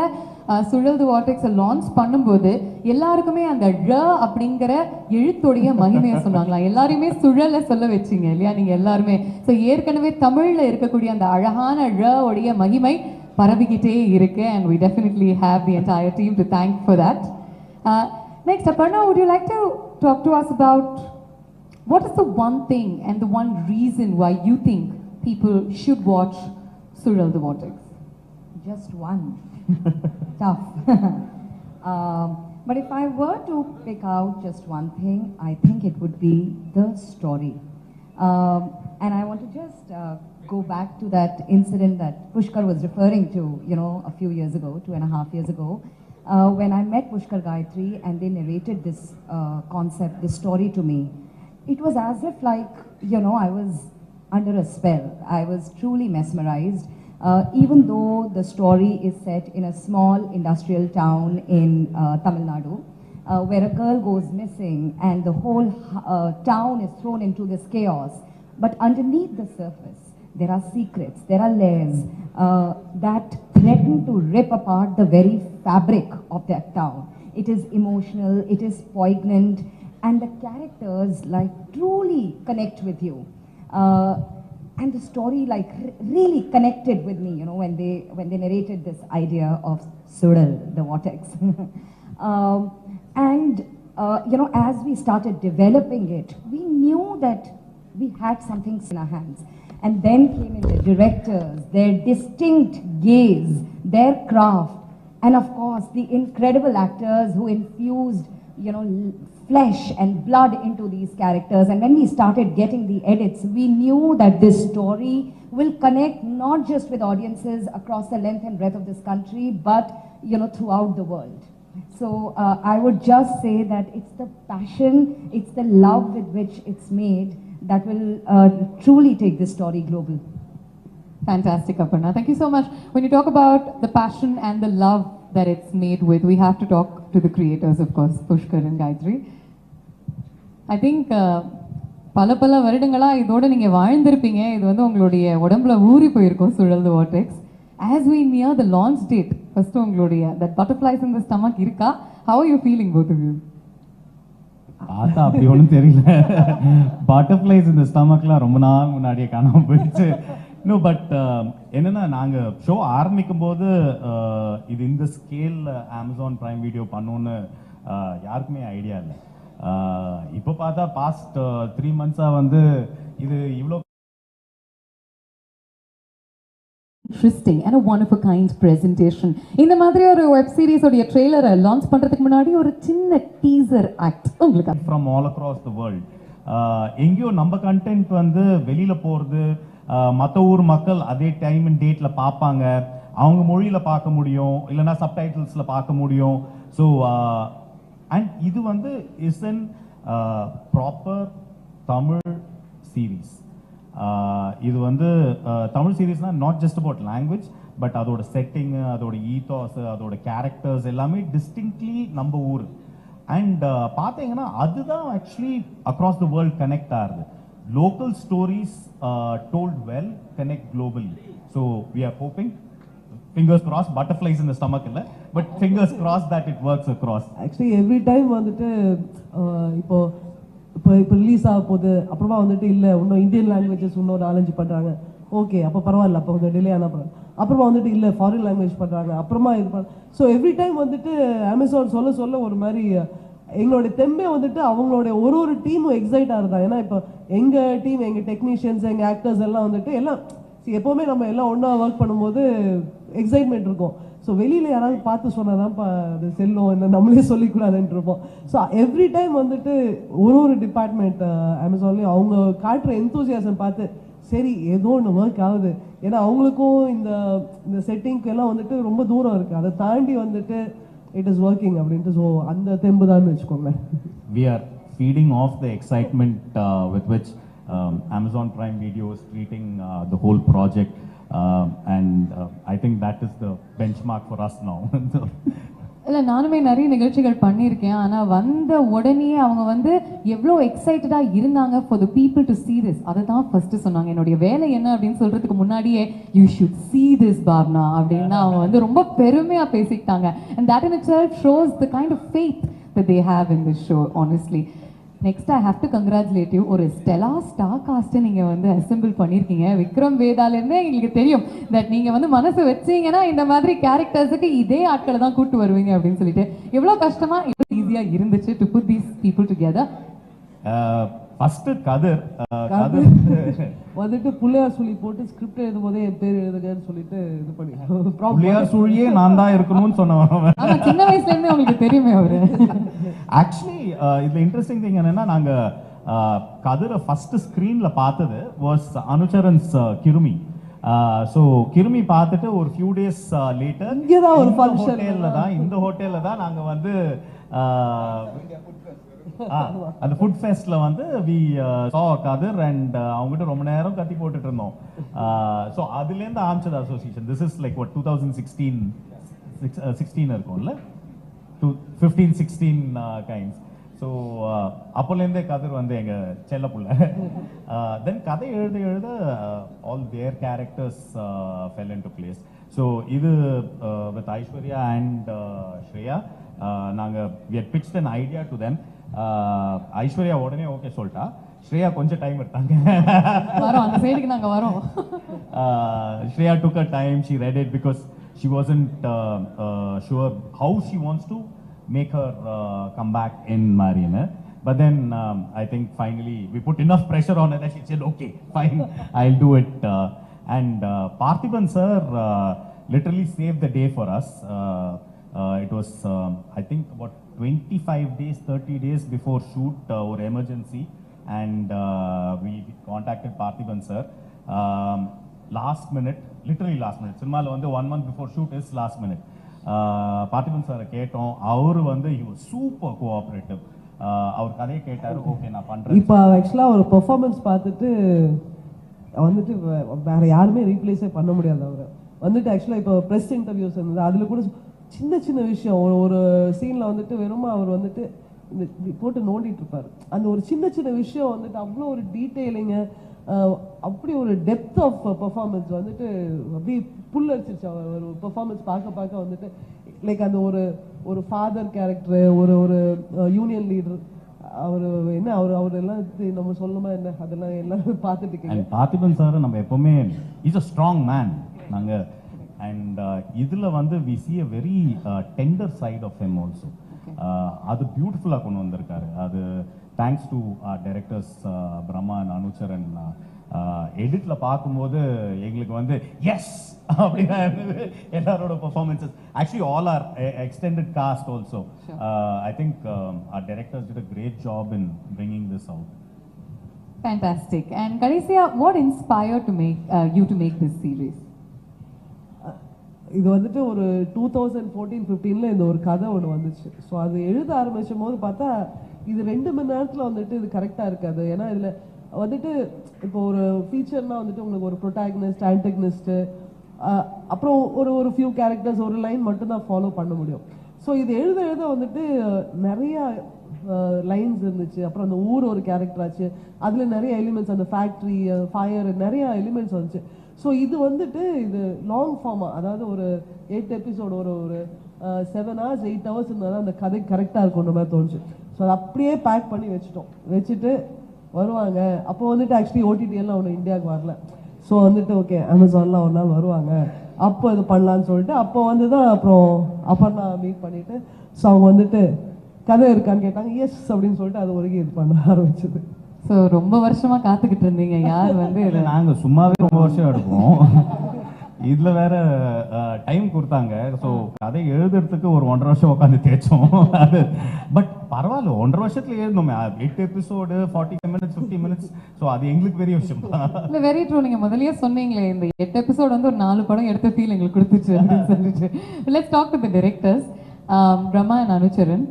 சுழல் தி வார்டெக்ஸை launch பண்ணும்போது எல்லாருக்குமே அந்த ழ அப்படிங்கிற எழுத்துடைய மகிமையை சொன்னாங்களா. எல்லாரையுமே சுழலை சொல்ல வச்சிங்க இல்லையா நீங்க எல்லாருமே. ஸோ ஏற்கனவே தமிழ்ல இருக்கக்கூடிய அந்த அழகான ழ உடைய மகிமை பரவிக்கிட்டே இருக்கு. And we definitely have the entire team to thank for that. Next, Aparna, would you like to talk to us about what is the one thing and the one reason why you think people should watch Suzhal the Vortex? Just one. Tough. But if I were to pick out just one thing, I think it would be the story. And I want to just go back to that incident that Pushkar was referring to, you know, a few years ago, 2.5 years ago, when I met Pushkar Gayathri and they narrated this concept, this story to me. It was as if like, you know, I was under a spell. I was truly mesmerized. Even though the story is set in a small industrial town in Tamil Nadu, where a girl goes missing and the whole town is thrown into this chaos. But underneath the surface, there are secrets, there are layers that threaten to rip apart the very fabric of that town. It is emotional, it is poignant, and the characters like truly connect with you. And the story like really connected with me, you know, when they narrated this idea of Suzhal the Vortex. You know, as we started developing it, we knew that we had something in our hands. And then came in the directors, their distinct gaze, their craft, and of course the incredible actors who infused, you know, flesh and blood into these characters. And when we started getting the edits, we knew that this story will connect not just with audiences across the length and breadth of this country, but, you know, throughout the world. So I would just say that it's the passion, it's the love with which it's made that will truly take this story global. Fantastic, Aparna. Thank you so much. When you talk about the passion and the love that it's made with, we have to talk to the creators, of course, Pushkar and Gayathri. I think பல வருடங்களா இதோட நீங்க வாழ்ந்திருப்பீங்க. இது வந்து உங்களுடைய உடம்புல ஊறி போயிருக்கும் சுழல் தி vortex. As we near the launch date, first உங்களுடைய that butterflies in the stomach இருக்கா? How are you feeling, both of you? பார்த்தா அப்படி ஒன்றும் தெரியல. பட்டர்ஃப்ளைஸ் இந்த ஸ்டமக்லாம் ரொம்ப நாள் முன்னாடியே காணாமல் போயிடுச்சு. நோ பட் என்னன்னா நாங்கள் ஷோ ஆரம்பிக்கும் போது இது இந்த ஸ்கேலில் அமேசான் பிரைம் வீடியோ பண்ணோன்னு யாருக்குமே ஐடியா இல்லை. இப்போ பார்த்தா பாஸ்ட் 3 months-ஆக வந்து இது இவ்வளோ interesting and a one of a kind presentation. இந்த மாதிரி ஒரு வெப் சீரிஸ் உடைய ட்ரெய்லரை லான்ச் பண்றதுக்கு முன்னாடி ஒரு சின்ன டீசர் ஆக்ட் உங்களுக்கு from all across the world. எங்கேயோ நம்ம கண்டென்ட் வந்து வெளியில போறது, மற்ற ஊர் மக்கள் அதே டைம் அண்ட் டேட்ல பார்ப்பாங்க, அவங்க மொழியில பார்க்க முடியும், இல்லைன்னா சப்டைட்டில்ஸ்ல பார்க்க முடியும். ஸோ அண்ட் இது வந்து is an proper Tamil series. இது வந்து தமிழ் சீரீஸ்னா not just about language, but அதோட செட்டிங்கு, அதோட ஈத்தாஸ், அதோட கேரக்டர்ஸ் எல்லாமே டிஸ்டிங்க்ட்லி நம்ம ஊர். அண்ட் பார்த்தீங்கன்னா அதுதான் actually across the world connect ஆகுது. Local stories told well connect globally. So we are hoping, fingers cross, butterflies இந்த ஸ்டமக் இல்லை, but fingers cross that it works across. Actually every time வந்துட்டு இப்போ ரிலீஸ் ஆக போகுது, அப்புறமா வந்துட்டு இல்லை இன்னும் இந்தியன் லாங்குவேஜஸ் இன்னும் 4-5 பண்ணுறாங்க, ஓகே அப்போ பரவாயில்ல, அப்போ கொஞ்சம் டிலே ஆனால் பரவாயில்ல. அப்புறமா வந்துட்டு இல்லை ஃபாரின் லாங்குவேஜ் பண்ணுறாங்க, அப்புறமா இது ஸோ எவ்ரி டைம் வந்துட்டு அமேசான் சொல்ல ஒரு மாதிரி எங்களோட தெம்பே வந்துட்டு அவங்களோட ஒரு டீமும் எக்ஸைட் ஆகுதா. ஏன்னா இப்போ எங்கள் டீம், எங்கள் டெக்னீஷியன்ஸ், எங்கள் ஆக்டர்ஸ் எல்லாம் வந்துட்டு எல்லாம் எப்போவுமே நம்ம எல்லாம் ஒன்றா ஒர்க் பண்ணும்போது எக்ஸைட்மெண்ட் இருக்கும். ஸோ வெளியில் யாராவது பார்த்து சொன்னாதான்ப்பா அது செல்லும், என்ன நம்மளே சொல்லிக்கூடாதுன்ட்டு இருப்போம். ஸோ எவ்ரி டைம் வந்துட்டு ஒரு டிபார்ட்மெண்ட் அமேசான்லேயும் அவங்க காட்டுற எந்தூசியாசம் பார்த்து சரி ஏதோ ஒன்று ஒர்க் ஆகுது. ஏன்னா அவங்களுக்கும் இந்த செட்டிங்க்கு எல்லாம் வந்துட்டு ரொம்ப தூரம் இருக்குது, அதை தாண்டி வந்துட்டு இட் இஸ் ஒர்க்கிங் அப்படின்ட்டு. ஸோ அந்த தெம்பு தான் வச்சுக்கோங்களேன். We are feeding off the excitement with which Amazon Prime Video is treating the whole project. And I think that is the benchmark for us now. இல்லை நானுமே நிறைய நிகழ்ச்சிகள் பண்ணியிருக்கேன். ஆனால் வந்த உடனே அவங்க வந்து எவ்வளோ எக்ஸைட்டடாக இருந்தாங்க for the people to see this. அதை தான் ஃபர்ஸ்ட் சொன்னாங்க. என்னுடைய வேலை என்ன அப்படின்னு சொல்கிறதுக்கு முன்னாடியே யூ ஷுட் see this பாப்னா அப்படின்னு அவங்க வந்து ரொம்ப பெருமையாக பேசிக்கிட்டாங்க. And that in itself shows the kind of faith that they have in this show, honestly. Next I have to congratulate you. ஒரு ஸ்டெலா ஸ்டார் காஸ்ட்டை நீங்கள் வந்து அசெம்பிள் பண்ணியிருக்கீங்க. விக்ரம் வேதாலேருந்தே எங்களுக்கு தெரியும் தட் நீங்கள் வந்து மனசு வச்சிங்கன்னா இந்த மாதிரி கேரக்டர்ஸுக்கு இதே ஆட்களை தான் கூட்டு வருவீங்க அப்படின்னு சொல்லிட்டு. எவ்வளோ கஷ்டமாக எவ்வளோ ஈஸியாக இருந்துச்சு to put these people together? First Kathir வந்துட்டு புள்ளையார் சொல்லி போட்டு ஸ்கிரிப்ட் எழுதும் போதே என் பேர் எழுதுங்கன்னு சொல்லிட்டு இது பண்ணி புள்ளையார் சுழியே நான் தான் இருக்கணும்னு சொன்னவன். சின்ன வயசுல இருந்தே உங்களுக்கு தெரியுமே அவரு. ஆக்சுவலி இதுல இன்ட்ரெஸ்டிங் திங் என்னன்னா, நாங்க கதிரை ஃபர்ஸ்ட் ஸ்கிரீன்ல பார்த்தது வாஸ் அனுச்சரன்ஸ் கிருமி. ஸோ கிருமி பார்த்துட்டு ஒரு ஃபியூ டேஸ் லேட்டர் இங்கேதான் ஒரு ஃபங்க்ஷன் இந்த ஹோட்டல்ல தான் நாங்க வந்து அந்த ஃபுட் ஃபெஸ்ட்ல வந்து வி சா கதிர் அண்ட் அவங்ககிட்ட ரொம்ப நேரம் கத்தி போட்டுட்டு இருந்தோம். ஸோ அதுலேருந்து ஆரம்பிச்சது அசோசியேஷன். திஸ் இஸ் லைக் 2016 இருக்கும்ல, 15-16 கைண்ட்ஸ். ஸோ அப்போலேருந்தே கதிர் வந்து எங்க செல்ல புள்ள. தென் கதை எழுத all their characters fell into place. So இது வித் ஐஸ்வர்யா அண்ட் ஸ்ரேயா நாங்கள் we had pitched an idea to them. Aishwarya உடனே ஓகே சொல்லிட்டா. ஸ்ரேயா கொஞ்சம் டைம் எடுத்தாங்க. வரோம் அந்த சைடுக்கு நாங்க வரோம். Shreya took her time. She read it because she wasn't sure how she wants to make her come back in Marina. But then I think finally we put enough pressure on her that she said, okay, fine, I'll do it. And Parthiban sir literally saved the day for us. It was I think about 25 days, 30 days before shoot or emergency, and we contacted Parthiban sir. Last minute, literally last minute. Cinema வந்து 1 month before shoot is last minute. Parthiban சாரை கேட்டோம். அவர் வந்து he was super cooperative. அவர் கதையை கேட்டாரு, okay நான் பண்றேன். இப்போ ஆக்சுவலாக ஒரு பெர்ஃபார்மன்ஸ் பார்த்துட்டு வந்துட்டு வேற யாருமே ரீப்ளேஸே பண்ண முடியாது. அவர் வந்துட்டு ஆக்சுவலாக இப்போ ப்ரெஸ் இன்டர்வியூஸ் இருந்தது, அதில் கூட சின்ன சின்ன விஷயம் ஒரு சீனில் வந்துட்டு வெறும் அவர் வந்துட்டு போட்டு நோண்டிட்டு இருப்பார். அந்த ஒரு சின்ன சின்ன விஷயம் வந்துட்டு அவ்வளோ ஒரு டீட்டெயிலிங்கு, அப்படி ஒரு டெப்த் ஆஃப் பெர்ஃபார்மன்ஸ் வந்துட்டு அப்படியே புல் அடிச்சிருச்சு. அவர் ஒரு பெர்ஃபார்மன்ஸ் பார்க்க வந்துட்டு லைக் அந்த ஒரு ஃபாதர் கேரக்டரு, ஒரு யூனியன் லீடர், அவர் என்ன அவர் எல்லாம் நம்ம சொல்லணுமா என்ன அதெல்லாம் எல்லாம் பார்த்துட்டு இருக்கீங்க. அண்ட் பார்த்திபன் சார் நம்ம எப்பவுமே இஸ் அ ஸ்ட்ராங் மேன் நாங்கள். அண்ட் இதில் வந்து we see a very tender side of him also. அது பியூட்டிஃபுல்லாக கொண்டு வந்திருக்காரு. அது thanks to directors Brahma and Anucharan. எடிட்டில் பார்க்கும்போது எங்களுக்கு வந்து எஸ் அப்படின்னா இருந்தது எல்லாரோட performances. Actually all our extended cast also. I think our directors did a great job in bringing this out. Fantastic. And Kadesiya, what inspired to make you to make this series? இது வந்துட்டு ஒரு 2014-15 இந்த ஒரு கதை ஒன்று வந்துச்சு. So அது எழுத ஆரம்பிச்சும் போது பார்த்தா இது 2 மணி நேரத்தில் வந்துட்டு இது கரெக்டாக இருக்காது. ஏன்னா இதில் வந்துட்டு இப்போ ஒரு ஃபீச்சர்னா வந்துட்டு உங்களுக்கு ஒரு ப்ரொட்டாகனிஸ்ட், ஆன்டகனிஸ்ட்டு, அப்புறம் ஒரு ஃபியூ கேரக்டர்ஸ், ஒரு லைன் மட்டும்தான் ஃபாலோ பண்ண முடியும். ஸோ இது எழுத வந்துட்டு நிறையா லைன்ஸ் இருந்துச்சு. அப்புறம் அந்த ஊர் ஒரு கேரக்டர் ஆச்சு. அதில் நிறைய எலிமெண்ட்ஸ், அந்த ஃபேக்ட்ரி, ஃபயர், நிறைய எலிமெண்ட்ஸ் வந்துச்சு. ஸோ இது வந்துட்டு இது லாங் ஃபார்மாக, அதாவது ஒரு 8 எபிசோடு, ஒரு 7 hours 8 hours இருந்தால் அந்த கதை கரெக்டாக இருக்கும்ன்ற மாதிரி தோணுச்சு. ஸோ அதை அப்படியே பேக் பண்ணி வச்சுட்டு வருவாங்க. அப்போ வந்துட்டு ஆக்சுவலி ஓடிடி எல்லாம் ஒன்று இந்தியாவுக்கு வரல. ஸோ வந்துட்டு ஓகே அமேசான்லாம் ஒரு நாள் வருவாங்க, அப்போ இது பண்ணலான்னு சொல்லிட்டு அப்போ வந்து தான் அப்புறம் அப்பா மீட் பண்ணிவிட்டு ஸோ அவங்க வந்துட்டு கதை இருக்கான்னு கேட்டாங்க. எஸ் அப்படின்னு சொல்லிட்டு அது வரைக்கும் இது பண்ண ஆரம்பிச்சது. ஸோ ரொம்ப வருஷமா காத்துக்கிட்டு இருந்தீங்க. யார் வந்து நாங்கள் சும்மாவே ரொம்ப வருஷம் எடுப்போம். இதில் வேற டைம் கொடுத்தாங்க. ஸோ கதை எழுதுறதுக்கு ஒரு 1.5 வருஷம் உட்காந்து தேய்ச்சோம். அது பட் பரவாயில்ல, 1.5 வருஷத்துல எழுதணுமே. 8 எபிசோடு, 40 minutes 50 minutes. ஸோ அது எங்களுக்கு பெரிய விஷயம் தான். இல்லை, வெரி ட்ரூ. நீங்கள் முதல்லயே சொன்னீங்களே இந்த 8 எபிசோடு வந்து ஒரு 4 படம் எடுத்த ஃபீல் எங்களுக்கு கொடுத்துச்சு அப்படின்னு சொல்லிட்டு. Let's talk to the directors Brahma and Anucharan.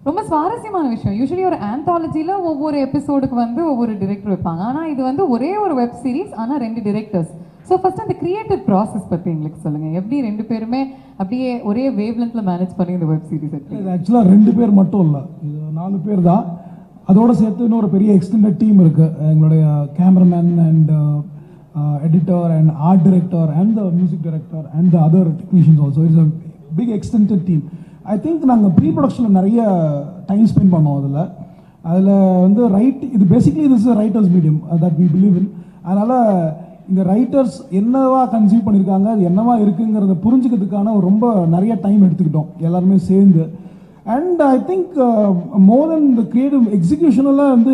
ரொம்ப சுவாரஸ்யமான விஷயம். யூஸ்வலி ஒரு ஆந்தாலஜியில் ஒவ்வொரு எபிசோடுக்கு வந்து ஒவ்வொரு டிரெக்டர் வைப்பாங்க. ஆனால் இது வந்து ஒரே ஒரு வெப் சீரிஸ், ஆனால் 2 டிரெக்டர்ஸ். ஸோ ஃபர்ஸ்ட் அந்த கிரியேட்டிவ் ப்ராசஸ் பற்றி எங்களுக்கு சொல்லுங்கள். எப்படி 2 பேருமே அப்படியே ஒரே வேவ் லென்த்தில் மேனேஜ் பண்ணி இந்த வெப் சீரிஸ்? இது ஆக்சுவலாக 2 பேர் மட்டும் இல்லை, இது 4 பேர் தான். அதோடு சேர்த்து இன்னொரு பெரிய எக்ஸ்டெண்டட் டீம் இருக்குது. எங்களுடைய cameraman and editor and art director and the music director and the other technicians also. It's a big extended team. I think நாங்கள் ப்ரீ ப்ரொடக்ஷனில் நிறைய டைம் ஸ்பெண்ட் பண்ணோம். அதில் வந்து இது basically this is writers medium that we believe in. அதனால் இந்த writers என்னவா கன்சீவ் பண்ணியிருக்காங்க, அது என்னவா இருக்குங்கிறத புரிஞ்சுக்கிறதுக்கான ரொம்ப நிறைய டைம் எடுத்துக்கிட்டோம் எல்லாருமே சேர்ந்து. அண்ட் ஐ திங்க் மோர் தென் இந்த கிரியேட்டிவ் எக்ஸிக்யூஷனெல்லாம் வந்து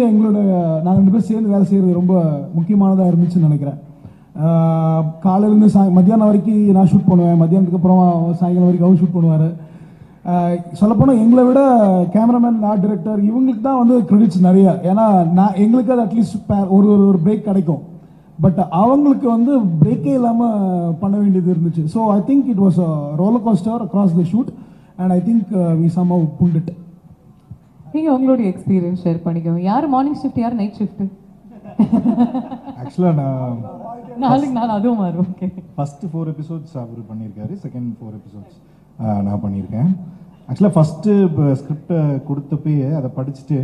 நாங்கள் 2 பேர் சேர்ந்து வேலை செய்கிறது ரொம்ப முக்கியமானதாக இருந்துச்சுன்னு நினைக்கிறேன். காலையிலேருந்து மத்தியானம் வரைக்கும் நான் ஷூட் பண்ணுவேன், மத்தியானத்துக்கு அப்புறம் சாயங்காலம் வரைக்கும் அவர் ஷூட் பண்ணுவார். சொல்லப்போனால் எங்களை விட கேமராமேன், ஆர்ட் டைரக்டர் இவங்களுக்கு தான் வந்து கிரெடிட்ஸ் நிறைய. ஏன்னா எங்களுக்கு அது அட்லீஸ்ட் ஒரு பிரேக் கிடைக்கும். பட் அவங்களுக்கு வந்து பிரேக்கே இல்லாமல் பண்ண வேண்டியது இருந்துச்சு. So I think it was a roller coaster across the shoot and I think we somehow pulled it. நீங்கள் உங்களுடைய எக்ஸ்பீரியன்ஸ் ஷேர் பண்ணிக்கோங்க. யார் மார்னிங் ஷிஃப்ட், யார் நைட் ஷிஃப்ட்? ஆக்சுவலாக நாளைக்கு நாள் அதுவும் மாறும். ஓகே, ஃபஸ்ட்டு 4 எபிசோட்ஸ் அவர் பண்ணியிருக்காரு, செகண்ட் 4 எபிசோட்ஸ் நான் பண்ணியிருக்கேன். ஆக்சுவலாக ஃபஸ்ட்டு ஸ்கிரிப்டை கொடுத்தப்பயே அதை படிச்சுட்டு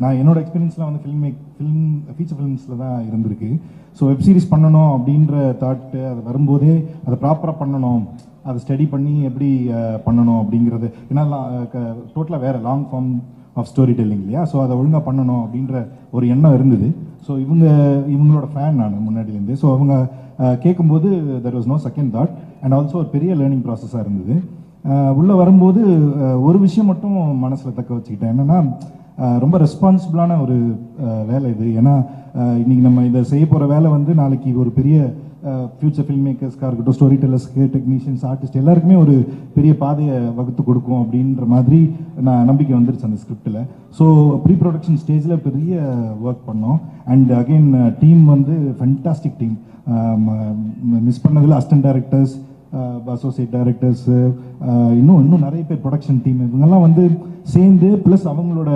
நான் என்னோட எக்ஸ்பீரியன்ஸ்லாம் வந்து ஃபீச்சர் ஃபிலிம்ஸில் தான் இருந்திருக்கு. ஸோ வெப் சீரிஸ் பண்ணணும் அப்படின்ற தாட்டு அது வரும்போதே அதை ப்ராப்பராக பண்ணணும், அதை ஸ்டடி பண்ணி எப்படி பண்ணணும் அப்படிங்கிறது. ஏன்னா டோட்டலாக வேறு long form of storytelling இல்லையா. ஸோ அதை ஒழுங்காக பண்ணணும் அப்படின்ற ஒரு எண்ணம் இருந்தது. ஸோ இவங்களோட ஃபேன் நான் முன்னாடியிலேருந்து. ஸோ அவங்க கேட்கும்போது there was no second thought and also ஒரு பெரிய லேர்னிங் ப்ராசஸாக இருந்தது. உள்ளே வரும்போது ஒரு விஷயம் மட்டும் மனசில் தக்க வச்சுக்கிட்டேன். என்னென்னா ரொம்ப ரெஸ்பான்சிபிளான ஒரு வேலை இது. ஏன்னா இன்றைக்கி நம்ம இதை செய்ய போகிற வேலை வந்து நாளைக்கு ஒரு பெரிய ஃபியூச்சர் ஃபில்ம் மேக்கர்ஸ்க்காக இருக்கட்டும், ஸ்டோரி டெல்லர்ஸ்க்கு, டெக்னீஷியன்ஸ், ஆர்டிஸ்ட் எல்லாருக்குமே ஒரு பெரிய பாதையை வகுத்து கொடுக்கும் அப்படின்ற மாதிரி நம்பிக்கை வந்துருச்சு அந்த ஸ்கிரிப்டில். ஸோ ப்ரீ ப்ரொடக்ஷன் ஸ்டேஜில் பெரிய ஒர்க் பண்ணோம். அண்ட் அகெயின் டீம் வந்து ஃபென்டாஸ்டிக் டீம். மிஸ் பண்ணதில் அசிஸ்டன்ட் டைரக்டர்ஸ், அசோசியேட் டைரக்டர்ஸு, இன்னும் நிறைய பேர் ப்ரொடக்ஷன் டீம் இவங்கெல்லாம் வந்து சேர்ந்து ப்ளஸ் அவங்களோட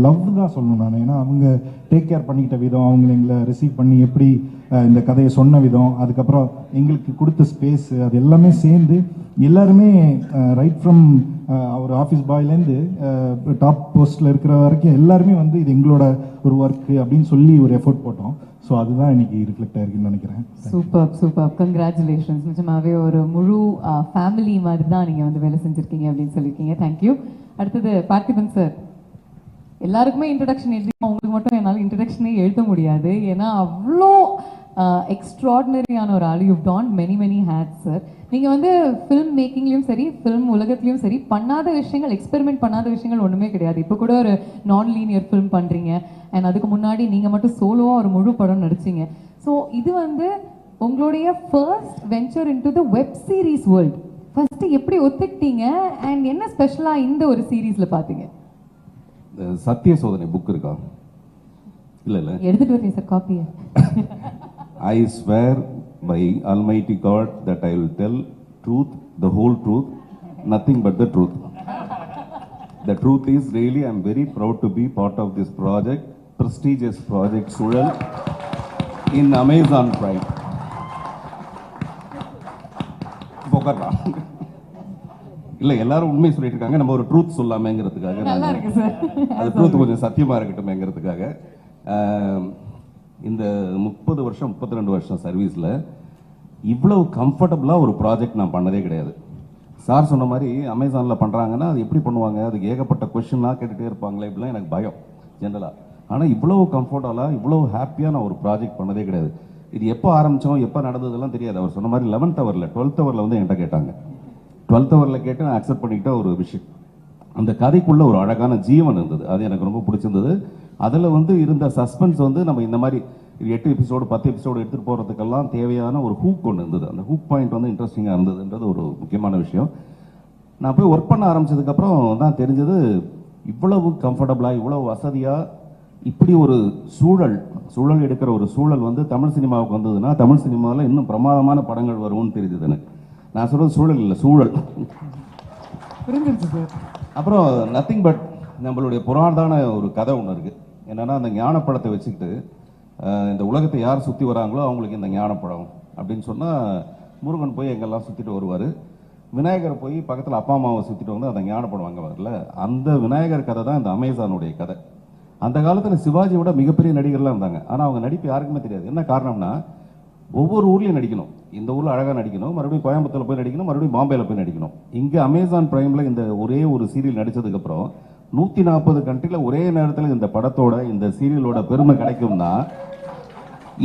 லவ் தான் சொல்லணும் நான். ஏன்னா அவங்க டேக் கேர் பண்ணிக்கிட்ட விதம், அவங்க எங்களை ரிசீவ் பண்ணி எப்படி இந்த கதையை சொன்ன விதம், அதுக்கப்புறம் எங்களுக்கு கொடுத்த ஸ்பேஸ், அது எல்லாமே சேர்ந்து எல்லாருமே ரைட் ஃப்ரம் ஒரு ஆஃபீஸ் பாய்லேருந்து டாப் போஸ்ட்டில் இருக்கிற வரைக்கும் எல்லாருமே வந்து இது எங்களோட ஒரு ஒர்க்கு அப்படின்னு சொல்லி ஒரு எஃபோர்ட் போட்டோம். ஸோ அதுதான் இன்னைக்கு ரிஃப்ளெக்ட் ஆயிருக்குன்னு நினைக்கிறேன். Super, congratulations. நிஜமாவே ஒரு முழு ஃபேமிலி மாதிரி தான் நீங்கள் வந்து வேலை செஞ்சுருக்கீங்க அப்படின்னு சொல்லியிருக்கீங்க. தேங்க்யூ. அடுத்தது பார்த்திபன் சார். எல்லாருக்குமே இன்ட்ரடக்ஷன் எழுதி உங்களுக்கு மட்டும் என்னால் இன்ட்ரடக்ஷனே எழுத முடியாது. ஏன்னா அவ்வளோ எக்ஸ்ட்ராடினரியான ஒரு ஆள். You don many hats sir. நீங்கள் வந்து ஃபில்ம் மேக்கிங்லேயும் சரி, ஃபில்ம் உலகத்துலேயும் சரி, பண்ணாத விஷயங்கள், எக்ஸ்பெரிமெண்ட் பண்ணாத விஷயங்கள் ஒன்றுமே கிடையாது. இப்போ கூட ஒரு நான் லீனியர் ஃபில்ம் பண்ணுறீங்க. அண்ட் அதுக்கு முன்னாடி நீங்கள் மட்டும் சோலோவாக ஒரு முழு படம் நடிச்சிங்க. ஸோ இது வந்து உங்களுடைய first venture into the web series world. First எப்படி ஒத்துக்கிட்டீங்க அண்ட் என்ன ஸ்பெஷலாக இந்த ஒரு சீரீஸில் பார்த்தீங்க? சத்திய சோதனை புக் இருக்கா? இல்லை எடுத்துட்டு வரீங்க சார் காப்பியை. I swear by Almighty God that I will tell truth, the whole truth, nothing but the truth. The truth is really I'm very proud to be part of this project, prestigious project Suzhal in Amazon Prime. போகலாம் இல்லை, எல்லாரும் உண்மை சொல்லிட்டு இருக்காங்க, நம்ம ஒரு truth சொல்லாமேங்கிறதுக்காக, அது truth கொஞ்சம் சத்தியமா இருக்கட்டுமேங்கிறதுக்காக. இந்த 30 வருஷம் 32 வருஷம் சர்வீஸில் இவ்வளவு கம்ஃபர்டபுளாக ஒரு ப்ராஜெக்ட் நான் பண்ணதே கிடையாது. சார் சொன்ன மாதிரி அமேசானில் பண்ணுறாங்கன்னா அது எப்படி பண்ணுவாங்க, அதுக்கு ஏகப்பட்ட கொஷின்லாம் கேட்டுகிட்டே இருப்பாங்களே, இப்படிலாம் எனக்கு பயம் ஜென்ரலாக. ஆனால் இவ்வளவு கம்ஃபர்டபுளாக இவ்வளவு ஹாப்பியாக நான் ஒரு ப்ராஜெக்ட் பண்ணதே கிடையாது. இது எப்போ ஆரம்பித்தோம், எப்போ நடந்ததெல்லாம் தெரியாது. அவர் சொன்ன மாதிரி 11th ஹவரில் 12th ஹவரில் வந்து என்கிட்ட கேட்டாங்க. 12th ஹவரில் கேட்டு நான் அக்செப்ட் பண்ணிக்கிட்ட ஒரு விஷயம். அந்த கதைக்குள்ள ஒரு அழகான ஜீவன் இருந்தது, அது எனக்கு ரொம்ப பிடிச்சிருந்தது. அதில் வந்து இருந்த சஸ்பென்ஸ் வந்து நம்ம இந்த மாதிரி 8 எபிசோடு 10 எபிசோடு எடுத்துகிட்டு போகிறதுக்கெல்லாம் தேவையான ஒரு ஹூக் ஒன்று இருந்தது. அந்த ஹூக் பாயிண்ட் வந்து இன்ட்ரெஸ்டிங்காக இருந்ததுன்றது ஒரு முக்கியமான விஷயம். நான் போய் ஒர்க் பண்ண ஆரம்பித்ததுக்கப்புறம் தான் தெரிஞ்சது, இவ்வளவு கம்ஃபர்டபுளாக இவ்வளவு வசதியாக இப்படி ஒரு சூழல் எடுக்கிற ஒரு சூழல் வந்து தமிழ் சினிமாவுக்கு வந்ததுன்னா தமிழ் சினிமாவில் இன்னும் பிரமாதமான படங்கள் வரும்னு தெரிஞ்சது எனக்கு. நான் சொல்கிறது சூழல் இல்லை, சூழல். அப்புறம் நத்திங் பட் நம்மளுடைய புராணான ஒரு கதை ஒன்று இருக்குது. என்னென்னா, அந்த ஞானப்பழத்தை வச்சுக்கிட்டு இந்த உலகத்தை யார் சுற்றி வராங்களோ அவங்களுக்கு இந்த ஞானப்பழம் அப்படின்னு சொன்னால், முருகன் போய் எங்கெல்லாம் சுற்றிட்டு வருவார், விநாயகர் போய் பக்கத்தில் அப்பா அம்மாவை சுற்றிட்டு வந்து அந்த ஞானப்பழம் வாங்க வரல. அந்த விநாயகர் கதை தான் இந்த அமேசானுடைய கதை. அந்த காலத்தில் சிவாஜியோட மிகப்பெரிய நடிகர்லாம் இருந்தாங்க, ஆனால் அவங்க நடிப்பு யாருக்குமே தெரியாது. என்ன காரணம்னா, ஒவ்வொரு ஊர்லேயும் நடிக்கணும். இந்த ஊரில் அழகாக நடிக்கணும், மறுபடியும் கோயம்புத்தூரில் போய் நடிக்கணும், மறுபடியும் பாம்பேயில் போய் நடிக்கணும். இங்கே அமேசான் பிரைமில் இந்த ஒரே ஒரு சீரியல் நடித்ததுக்கப்புறம் 140 கண்ட்ரியில் ஒரே நேரத்தில் இந்த படத்தோட இந்த சீரியலோட பெருமை கிடைக்கும்னா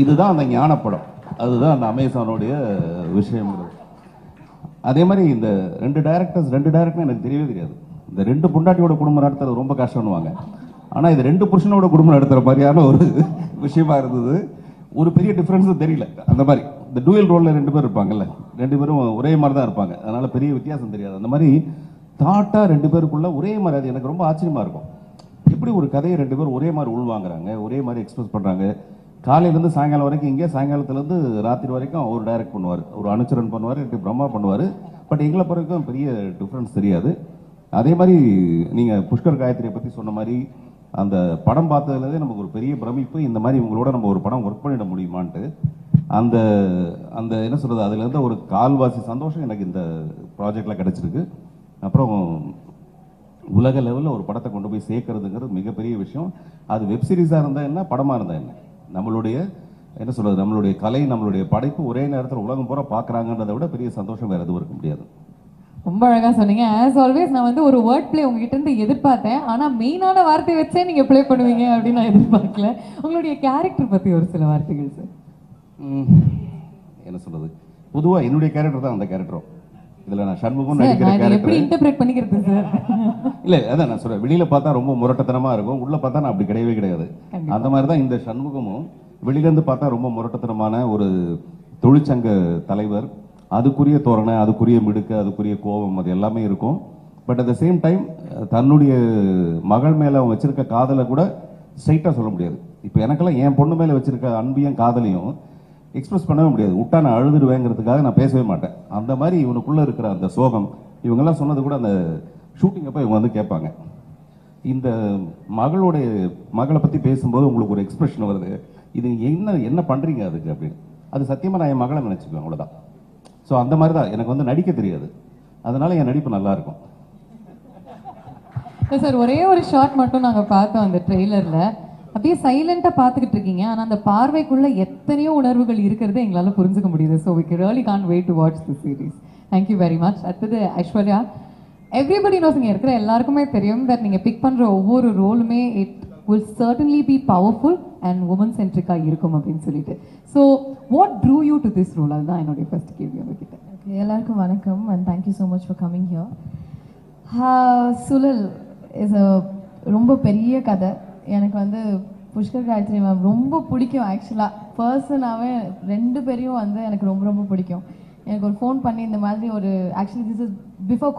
இதுதான் அந்த ஞானப்படம், அதுதான் அந்த அமேசானுடைய விஷயங்கிறது. அதே மாதிரி இந்த ரெண்டு டேரக்டர் எனக்கு தெரியவே தெரியாது. இந்த 2 பொண்டாட்டியோட குடும்பம் நடத்துறது ரொம்ப கஷ்டம்னுவாங்க, ஆனால் இது 2 புருஷனோட குடும்பம் நடத்துகிற மாதிரியான ஒரு விஷயமா இருந்தது. ஒரு பெரிய டிஃப்ரென்ஸும் தெரியல. அந்த மாதிரி இந்த டூயல் ரோலில் 2 பேர் இருப்பாங்கல்ல, 2 பேரும் ஒரே மாதிரி தான் இருப்பாங்க, அதனால பெரிய வித்தியாசம் தெரியாது. அந்த மாதிரி தாட்டா 2 பேருக்குள்ள ஒரே மாதிரி, அது எனக்கு ரொம்ப ஆச்சரியமா இருக்கும். எப்படி ஒரு கதையை 2 பேர் ஒரே மாதிரி உள்வாங்குறாங்க, ஒரே மாதிரி எக்ஸ்பிரஸ் பண்ணுறாங்க. காலையிலேருந்து சாயங்காலம் வரைக்கும் இங்கே, சாயங்காலத்துலேருந்து ராத்திரி வரைக்கும் அவர் டைரக்ட் பண்ணுவார், ஒரு அனுச்சரன் பண்ணுவார், பிரம்மா பண்ணுவார். பட் எங்களை பிறக்கும் பெரிய டிஃப்ரென்ஸ் தெரியாது. அதே மாதிரி நீங்கள் புஷ்கர் காயத்ரியை பற்றி சொன்ன மாதிரி அந்த படம் பார்த்ததுலேருந்தே நமக்கு ஒரு பெரிய பிரமிப்பு, இந்த மாதிரி இவங்களோட நம்ம ஒரு படம் ஒர்க் பண்ணிட முடியுமான்ட்டு. அந்த அந்த என்ன சொல்கிறது, அதுலேருந்து ஒரு கால்வாசி சந்தோஷம் எனக்கு இந்த ப்ராஜெக்டில் கிடச்சிருக்கு. அப்புறம் உலக லெவலில் ஒரு படத்தை கொண்டு போய் சேர்க்கறதுங்கிறது மிகப்பெரிய விஷயம். அது வெப் சீரிஸாக இருந்தால் என்ன, படமாக இருந்தால் என்ன, நம்மளுடைய என்ன சொல்கிறது, நம்மளுடைய கலை, நம்மளுடைய படைப்பு ஒரே நேரத்தில் உலகம் பூரா பார்க்குறாங்கன்றதை விட பெரிய சந்தோஷம் வேறு எதுவும் இருக்க முடியாது. ரொம்ப அழகாக சொன்னீங்க. ஆஸ் ஆல்வேஸ் நான் வந்து ஒரு வேர்ட் பிளே உங்ககிட்ட இருந்து எதிர்பார்த்தேன், ஆனால் மெயினான வார்த்தையை வச்சே நீங்கள் ப்ளே பண்ணுவீங்க அப்படின்னு நான் எதிர்பார்க்கல. உங்களுடைய கேரக்டர் பற்றி ஒரு சில வார்த்தைகள் சார். என்ன சொல்கிறது, பொதுவாக என்னுடைய கேரக்டர் தான் அந்த கேரக்டரும். இதில் நான் சண்முகம் நடிக்கிற கேரக்டர் எப்படி இன்டர்பிரேட் பண்ணிக்கிறது சார்? இல்லை, அதான் நான் சொல்கிறேன், வெளியில் பார்த்தா ரொம்ப முரட்டத்தனமாக இருக்கும், உள்ளே பார்த்தா நான் அப்படி கிடையவே கிடையாது. அந்த மாதிரி தான் இந்த சண்முகமும். வெளியிலேருந்து பார்த்தா ரொம்ப முரட்டத்தனமான ஒரு தொழிற்சங்க தலைவர், அதுக்குரிய தோரணை, அதுக்குரிய மிடுக்கு, அதுக்குரிய கோபம், அது எல்லாமே இருக்கும். But at the same time தன்னுடைய மகள் மேலே அவன் வச்சிருக்க காதலை கூட ஸ்ட்ரைட்டாக சொல்ல முடியாது. இப்போ எனக்கெல்லாம் என் பொண்ணு மேலே வச்சிருக்க அன்பையும் காதலையும் எக்ஸ்பிரஸ் பண்ணவே முடியாது. விட்டா நான் அழுதுடுவேங்கிறதுக்காக நான் பேசவே மாட்டேன். அந்த மாதிரி இவனுக்குள்ளே இருக்கிற அந்த சோகம், இவங்கெல்லாம் சொன்னது கூட அந்த ஷூட்டிங் அப்போ இவங்க வந்து கேட்பாங்க, இந்த மகளை பற்றி பேசும்போது உங்களுக்கு ஒரு எக்ஸ்பிரஷன் வருது, இது என்ன பண்ணுறீங்க அதுக்கு அப்படின்னு. அது சத்தியமாக நான் என் மகளை நினச்சிக்குவேன், அவ்வளோதான். ஸோ அந்த மாதிரி தான் எனக்கு வந்து நடிக்க தெரியாது, அதனால என் நடிப்பு நல்லா இருக்கும். சார், ஒரே ஒரு ஷாட் மட்டும் நாங்கள் பார்த்தோம் அந்த ட்ரெய்லரில். அப்படியே சைலண்டாக பார்த்துக்கிட்டு இருக்கீங்க, ஆனால் அந்த பார்வைக்குள்ளே எத்தனையோ உணர்வுகள் இருக்கிறது எங்களால் புரிஞ்சுக்க முடியுது. So we really can't wait to watch the series. Thank you very much. அடுத்தது ஐஸ்வர்யா, எவ்ரிபடி நோஸ், இங்கே இருக்கிற எல்லாருக்குமே தெரியும் தட் நீங்கள் பிக் பண்ணுற ஒவ்வொரு ரோலுமே it will certainly be powerful and woman சென்ட்ரிக்காக இருக்கும் அப்படின்னு சொல்லிட்டு. So what drew you to this role? அதுதான் என்னுடைய ஃபர்ஸ்ட் கேள்வி உங்ககிட்ட. எல்லாருக்கும் வணக்கம் and thank you so much for coming here. Suzhal is a ரொம்ப பெரிய கதை. எனக்கு வந்து புஷ்கர் காயத்ரி மேம் ரொம்ப பிடிக்கும். ஆக்சுவலாக பர்சனாகவே 2 பேரையும் வந்து எனக்கு ரொம்ப ரொம்ப பிடிக்கும். எனக்கு ஒரு ஃபோன் பண்ணி இந்த மாதிரி ஒரு ஆக்சுவலி திஸ் இஸ் பிஃபோர்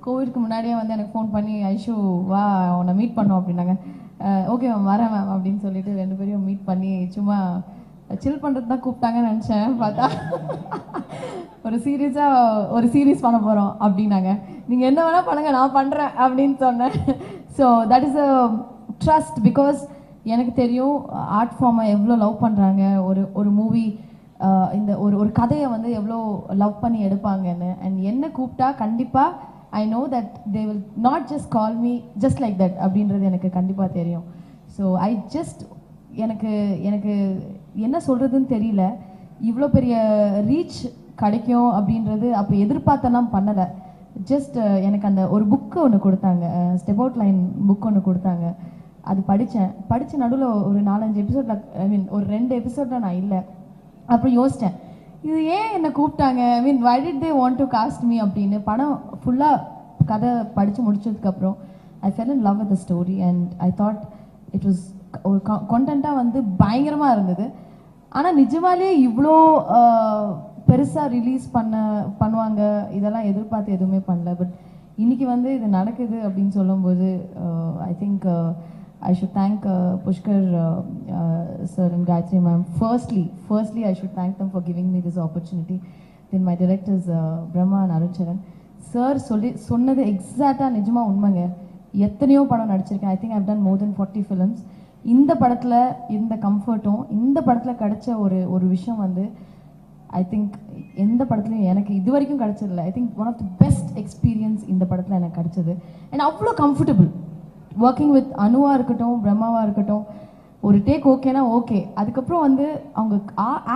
கோவிட்க்கு முன்னாடியே வந்து எனக்கு ஃபோன் பண்ணி ஐஷு வா உன்னை மீட் பண்ணோம் அப்படின்னாங்க. ஓகே மேம் வரேன் மேம் அப்படின்னு சொல்லிட்டு 2 பேரையும் மீட் பண்ணி சும்மா சில் பண்ணுறது தான் கூப்பிட்டாங்கன்னு நினச்சேன். பார்த்தா ஒரு சீரீஸ் பண்ண போகிறோம் அப்படின்னாங்க. நீங்கள் என்ன வேணால் பண்ணுங்கள் நான் பண்ணுறேன் அப்படின்னு சொன்னேன். So that is a trust. Because எனக்கு தெரியும் ஆர்ட் ஃபார்மை எவ்வளோ லவ் பண்ணுறாங்க. ஒரு மூவி இந்த ஒரு கதையை வந்து எவ்வளோ லவ் பண்ணி எடுப்பாங்கன்னு. அண்ட் என்ன கூப்பிட்டா கண்டிப்பாக I know that they will not just call me just like that அப்படின்றது எனக்கு கண்டிப்பாக தெரியும். ஸோ எனக்கு என்ன சொல்கிறதுன்னு தெரியல. இவ்வளோ பெரிய ரீச் கிடைக்கும் அப்படின்றது அப்போ எதிர்பார்த்தெல்லாம் பண்ணலை. ஜஸ்ட் எனக்கு அந்த ஒரு புக்கு ஒன்று கொடுத்தாங்க, ஸ்டெப் அவுட் லைன் புக் ஒன்று கொடுத்தாங்க. அது படித்த நடுவில் ஒரு 4-5 எபிசோடில் ஐ மீன் ஒரு 2 எபிசோடில் நான் இல்லை. அப்புறம் யோசித்தேன் இது ஏன் என்னை கூப்பிட்டாங்க, I mean why did they want to cast me அப்படின்னு. படம் ஃபுல்லாக கதை படித்து முடிச்சதுக்கப்புறம் I fell in love with the story and I thought it was ஒரு கான்டென்ட்டாக வந்து பயங்கரமாக இருந்தது. ஆனால் நிஜமாலே இவ்வளோ பெருசாக ரிலீஸ் பண்ணுவாங்க இதெல்லாம் எதிர்பார்த்து எதுவுமே பண்ணல. பட் இன்றைக்கி வந்து இது நடக்குது அப்படின்னு சொல்லும்போது I think I should thank Pushkar sir and Gayathri ma'am. Firstly, I should thank them for giving me this opportunity. Then my directors Bramma and Aruncharan. Sir சொன்னது எக்ஸாக்டாக நிஜமாக உண்மைங்க. எத்தனையோ படம் நடிச்சிருக்கேன். I think I've done more than 40 films. இந்த படத்தில் இந்த கம்ஃபர்ட்டும் இந்த படத்தில் கிடைச்ச ஒரு விஷயம் வந்து ஐ திங்க் எந்த படத்துலையும் எனக்கு இது வரைக்கும் கிடைச்சதில்லை. I think one of the best experience இந்த படத்தில் எனக்கு கிடைச்சது. அண்ட் அவ்வளோ கம்ஃபர்டபுள் ஒர்க்கிங் வித் அனுவாக இருக்கட்டும் பிரம்மாவாக இருக்கட்டும். ஒரு டேக் ஓகேனா ஓகே, அதுக்கப்புறம் வந்து அவங்க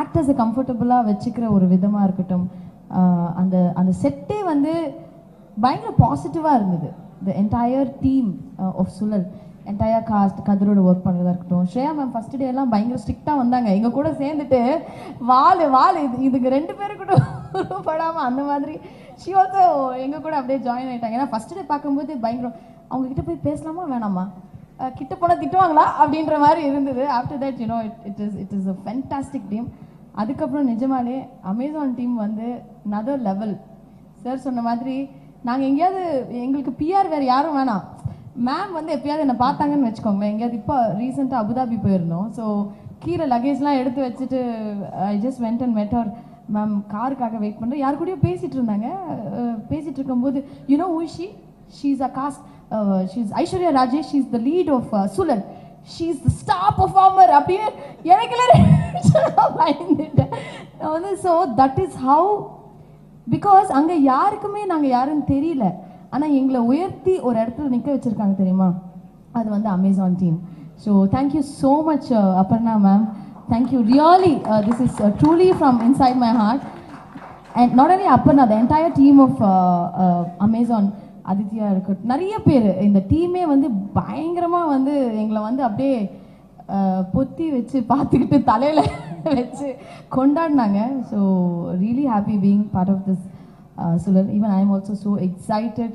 ஆக்டர்ஸை கம்ஃபர்டபுளாக வச்சுக்கிற ஒரு விதமாக இருக்கட்டும். அந்த செட்டே வந்து பயங்கர பாசிட்டிவாக இருந்தது. த என்டையர் டீம் ஆஃப் சுழல், என்டையர் காஸ்ட், கதிரோட ஒர்க் பண்ணுறதா இருக்கட்டும். ஸ்ரேயா மேம் ஃபஸ்ட் டே எல்லாம் பயங்கர ஸ்ட்ரிக்டாக வந்தாங்க. எங்கள் கூட சேர்ந்துட்டு வால் இதுக்கு 2 பேரு கூட படாமல் அந்த மாதிரி ஷி ஆல்சோ எங்கள் கூட அப்படியே ஜாயின் ஆகிட்டாங்க. ஏன்னா ஃபஸ்ட் டே பார்க்கும்போது பயங்கரம் அவங்க கிட்ட போய் பேசலாமா வேணாமா, கிட்ட போனால் திட்டுவாங்களா அப்படின்ற மாதிரி இருந்தது. After that you know it is a fantastic team. அதுக்கப்புறம் நிஜமாலே அமேசான் டீம் வந்து நதர் லெவல். சார் சொன்ன மாதிரி நாங்கள் எங்கேயாவது எங்களுக்கு பிஆர் வேறு யாரும் வேணாம். மேம் வந்து எப்பயாவது என்னை பார்த்தாங்கன்னு வச்சுக்கோங்களேன். எங்கேயாவது இப்போ ரீசெண்டாக அபுதாபி போயிருந்தோம். ஸோ கீழே லக்கேஜ்லாம் எடுத்து வச்சுட்டு ஐ ஜஸ்ட் வெண்ட் அண்ட் மெட் அவர். மேம் காருக்காக வெயிட் பண்ணுறேன். யார் கூடயும் பேசிகிட்டு இருந்தாங்க. பேசிகிட்டு இருக்கும்போது you know who she's a cast, she's Aishwarya Rajesh, she's the lead of Suzhal, she's the star performer அப்படியே எனக்குலாம் பயந்துட்டேன் நான் வந்து. So that is how, because அங்கே யாருக்குமே நாங்கள் யாருன்னு தெரியல. ஆனால் எங்களை உயர்த்தி ஒரு இடத்துல நிற்க வச்சுருக்காங்க தெரியுமா, அது வந்து Amazon team. So thank you so much Aparna ma'am. Thank you really. This is truly from inside my heart. And not only Aparna, the entire team of Amazon, Aditya இருக்கட்டும், நிறைய பேர் இந்த டீமே வந்து பயங்கரமாக வந்து எங்களை வந்து அப்படியே பொத்தி வச்சு பார்த்துக்கிட்டு தலையில் வச்சு கொண்டாடினாங்க. So really happy being part of this Suzhal. Even I am also so excited.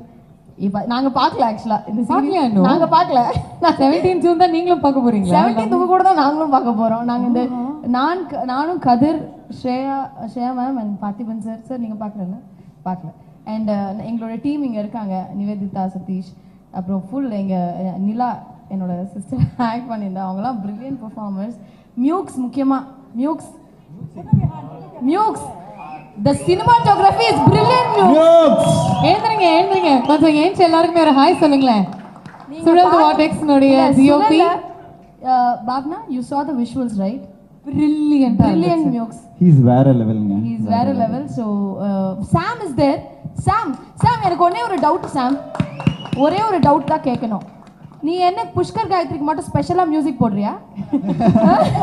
இப்போ நாங்கள் பார்க்கல ஆக்சுவலாக இந்த சீரியல் நாங்கள் பார்க்கல. 17 ஜூன் தான் நீங்களும் பார்க்க போறீங்க. 17 கூட தான் நாங்களும் பார்க்க போகிறோம். நாங்கள் இந்த நானும் Kathir, Shreya ma'am and Parthiban sir நீங்கள் பார்க்கல. அண்ட் எங்களோட டீம் இங்கே இருக்காங்க, நிவேதிதா, சதீஷ், அப்புறம் ஃபுல் எங்கள் நிலா என்னோட சிஸ்டர் ஆக்ட் பண்ணியிருந்தா. அவங்களாம் பிரில்லியன்ட் பர்ஃபார்மர்ஸ். முக்கியமாக மியூக்ஸ் the cinematography is brilliant. எழுந்துருங்க கொஞ்சம் ஏஞ்சி எல்லாருக்குமே ஒரு ஹாய் சொல்லுங்களேன். சுழல் Vortex உடைய டிஓபி பாப்னா, you saw the visuals right? brilliant மியூக்ஸ். He's வேற லெவல்ங்க. He's வேற level. So Sam is there. Sam எனக்கு ஒரே ஒரு டவுட் தான் கேட்கணும். நீ என்ன புஷ்கர் காயத்ரிக்கு மட்டும் ஸ்பெஷலாக மியூசிக் போடுறியா?